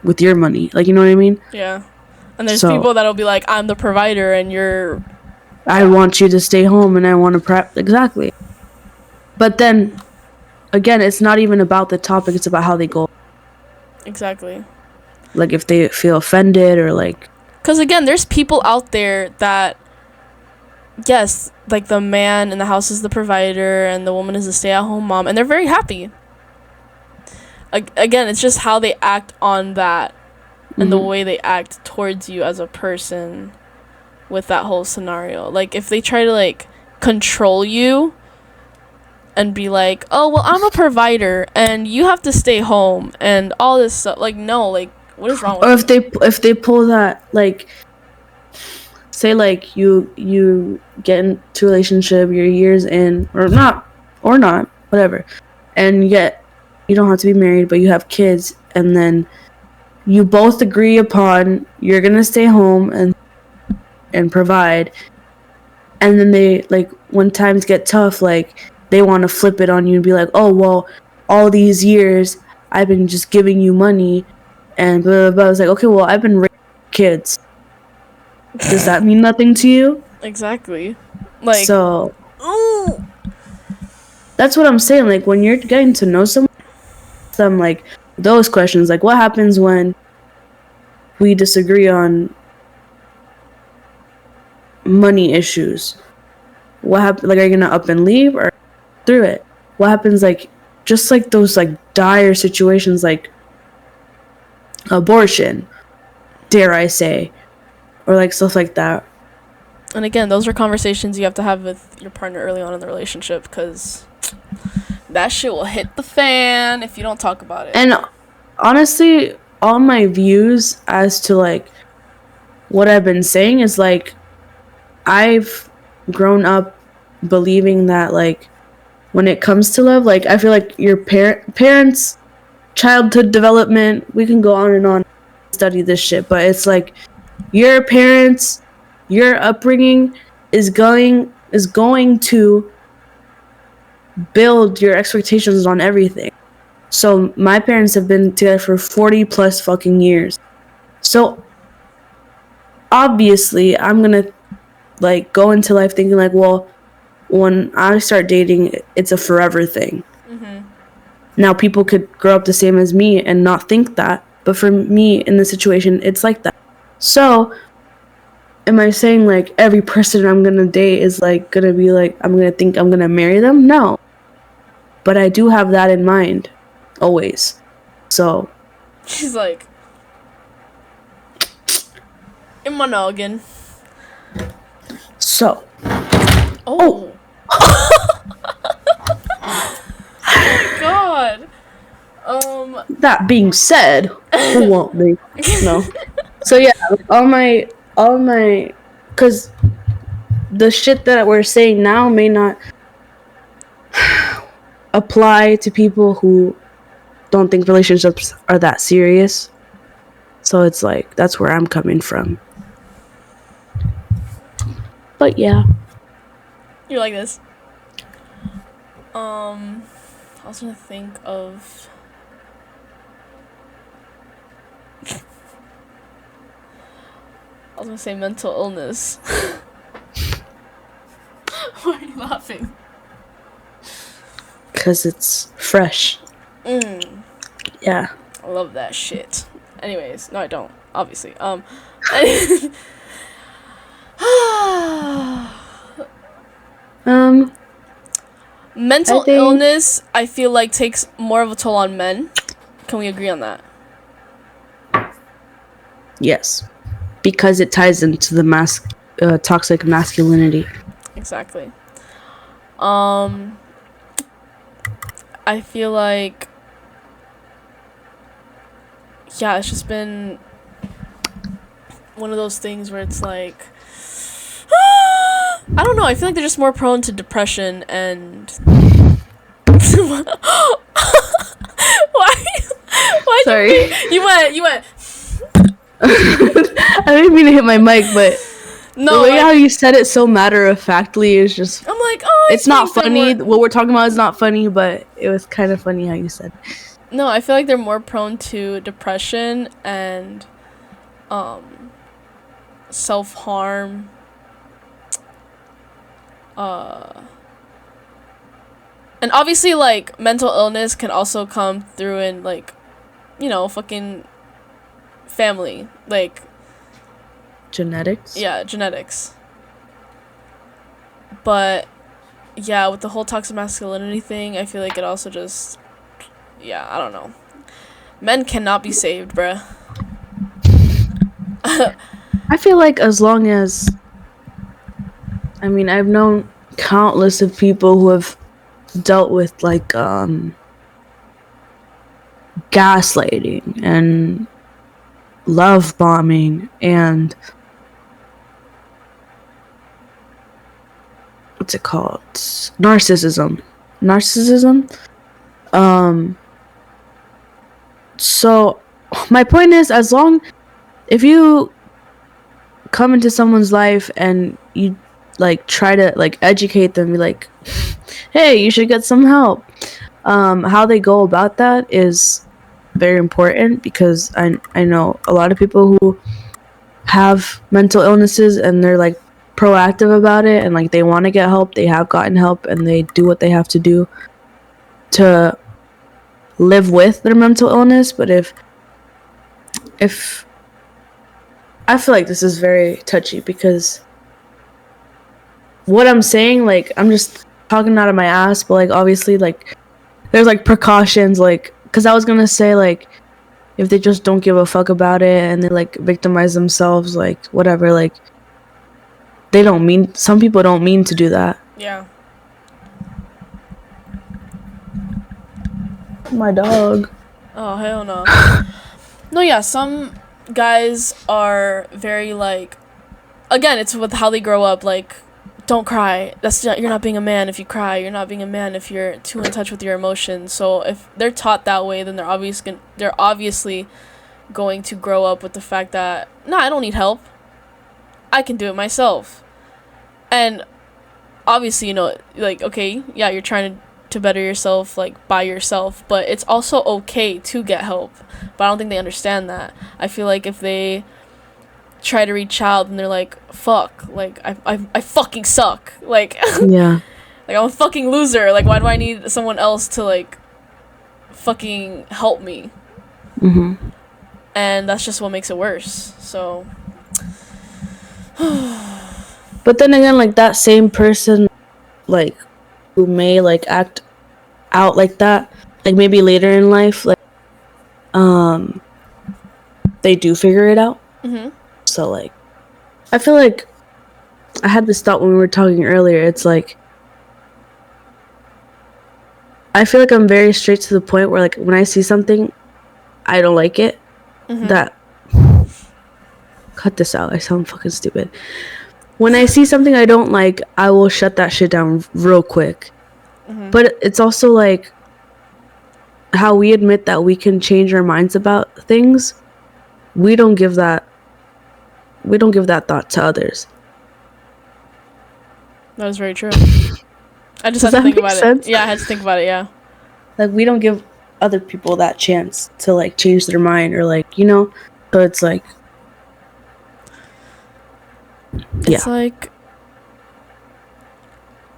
with your money. Like, you know what I mean? Yeah. And there's people that'll be like, I'm the provider and you're... I want you to stay home and I want to prep. Exactly. But then, again, it's not even about the topic. It's about how they go. Exactly. Like, if they feel offended or like... Because, again, there's people out there that, yes, like the man in the house is the provider and the woman is a stay-at-home mom, and they're very happy. Again, it's just how they act on that and the way they act towards you as a person with that whole scenario. Like, if they try to, like, control you and be like, oh, well, I'm a provider and you have to stay home and all this stuff. Like, no, like, what is wrong with you? Or if they pull that, like, say, like, you get into a relationship, you're years in, or not, whatever, and yet you don't have to be married, but you have kids, and then you both agree upon you're gonna stay home and provide, and then they, like, when times get tough, like, they want to flip it on you and be like, oh, well, all these years I've been just giving you money and blah blah blah. It's like, okay, well, I've been raising kids. Does that mean nothing to you? Exactly. Like, so that's what I'm saying. Like, when you're getting to know someone, like, those questions, like, what happens when we disagree on money issues? What happens? Like, are you gonna up and leave or through it? What happens, like, just like those, like, dire situations, like abortion, dare I say, or like stuff like that. And again, those are conversations you have to have with your partner early on in the relationship, because that shit will hit the fan if you don't talk about it. And honestly, all my views as to, like, what I've been saying is, like, I've grown up believing that, like, when it comes to love, like, I feel like your parents, childhood development, we can go on and on, study this shit, but it's like your parents, your upbringing is going to build your expectations on everything. So my parents have been together for 40 plus fucking years. So obviously I'm gonna, like, go into life thinking, like, well, when I start dating, it's a forever thing. Now, people could grow up the same as me and not think that, but for me in this situation, it's like that. So am I saying, like, every person I'm gonna date is, like, gonna be like, I'm gonna think I'm gonna marry them? No. But I do have that in mind always. So she's like, in my noggin. So oh my god. That being said, who won't be? No. So yeah, all my, because the shit that we're saying now may not apply to people who don't think relationships are that serious. So it's like, that's where I'm coming from. But yeah. You like this? I was trying to think of. I was gonna say mental illness. Why are you laughing? Because it's fresh. Yeah. I love that shit. Anyways, no, I don't. Obviously. Mental illness, I feel like, takes more of a toll on men. Can we agree on that? Yes. Because it ties into the toxic masculinity. Exactly. I feel like, yeah, it's just been one of those things where it's like, I don't know, I feel like they're just more prone to depression and why Sorry. you went I didn't mean to hit my mic, but no, the way how you said it so matter-of-factly is just, I'm like, oh, it's not funny. What we're talking about is not funny, but it was kind of funny how you said it. No, I feel like they're more prone to depression and self-harm. And obviously, like, mental illness can also come through in, like, you know, fucking family, like genetics. Yeah, genetics. But yeah, with the whole toxic masculinity thing, I feel like it also just, yeah, I don't know. Men cannot be saved, bruh. I feel like as long as, I mean, I've known countless of people who have dealt with like gaslighting and love bombing and what's it called? Narcissism. So my point is, if you come into someone's life and you like try to like educate them, be like, hey, you should get some help. How they go about that is very important, because I know a lot of people who have mental illnesses and they're like proactive about it and like they want to get help, they have gotten help, and they do what they have to do to live with their mental illness. But if I feel like this is very touchy, because what I'm saying, like, I'm just talking out of my ass, but like obviously like there's like precautions, like, because I was gonna say like if they just don't give a fuck about it and they like victimize themselves, like whatever, like some people don't mean to do that. Yeah. My dog. Oh, hell no. No, yeah, some guys are very like, again, it's with how they grow up, like, don't cry. You're not being a man if you cry. You're not being a man if you're too in touch with your emotions. So if they're taught that way, then they're obviously going to grow up with the fact that, nah, I don't need help. I can do it myself. And obviously, you know, like, okay, yeah, you're trying to better yourself, like, by yourself, but it's also okay to get help. But I don't think they understand that. I feel like if they try to reach out and they're like, fuck, like, I fucking suck, like, yeah, like, I'm a fucking loser, like, why do I need someone else to like fucking help me? And that's just what makes it worse. So but then again, like, that same person, like, who may like act out like that, like maybe later in life, like they do figure it out. So like I feel like I had this thought when we were talking earlier. It's like I feel like I'm very straight to the point where, like, when I see something I don't like it, that cut this out, I sound fucking stupid. When I see something I don't like, I will shut that shit down real quick. But it's also like, how we admit that we can change our minds about things, we don't give that thought to others. That is very true. I just Does had to that think make about sense? it. Yeah, I had to think about it. Yeah. Like, we don't give other people that chance to like change their mind, or like, you know, so it's like, It's like,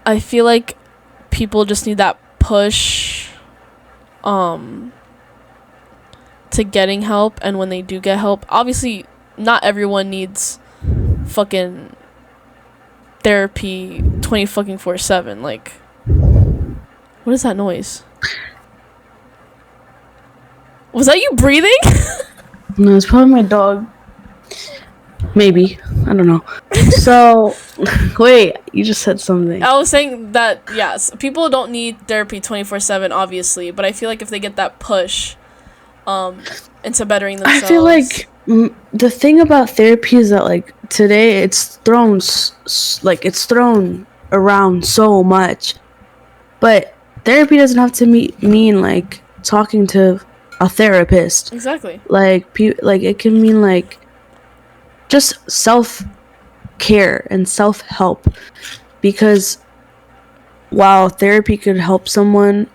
I feel like people just need that push to getting help, and when they do get help, obviously not everyone needs fucking therapy 24/7. Like, what is that noise? Was that you breathing? no, it's probably my dog. Maybe, I don't know. So wait, you just said something. I was saying that, yes, people don't need therapy 24/7, obviously, but I feel like if they get that push into bettering themselves. I feel like the thing about therapy is that, like, today it's thrown around so much, but therapy doesn't have to mean like talking to a therapist. Exactly. Like, it can mean like just self-care and self-help, because while therapy could help someone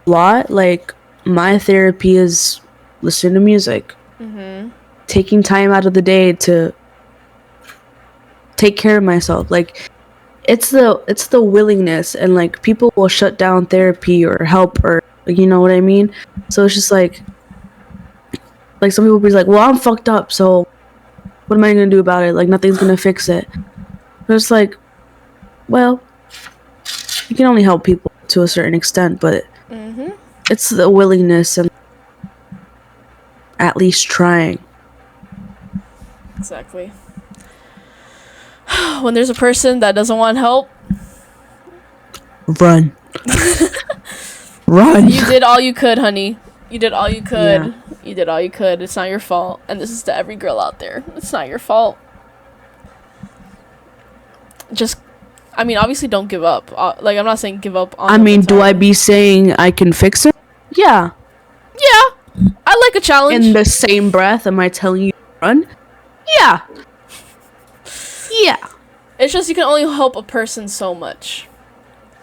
a lot, like, my therapy is listening to music, taking time out of the day to take care of myself. Like, it's the willingness, and like, people will shut down therapy or help, or, you know what I mean? So it's just like some people be like, well, I'm fucked up, so what am I gonna do about it? Like, nothing's gonna fix it. But it's like, well, you can only help people to a certain extent, but it's the willingness and at least trying. Exactly. When there's a person that doesn't want help, Run. Run. you did all you could, honey. You did all you could. Yeah. You did all you could. It's not your fault. And this is to every girl out there. It's not your fault. Just, I mean, obviously don't give up. Like, I'm not saying give up on I mean, do I be saying I can fix it? Yeah. Yeah. I like a challenge. In the same breath, am I telling you to run? Yeah. Yeah. It's just you can only help a person so much.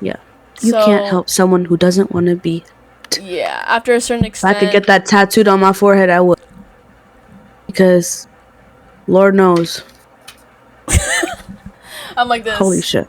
Yeah. You can't help someone who doesn't want to be. Yeah, after a certain extent. If I could get that tattooed on my forehead, I would. Because Lord knows. I'm like this. Holy shit.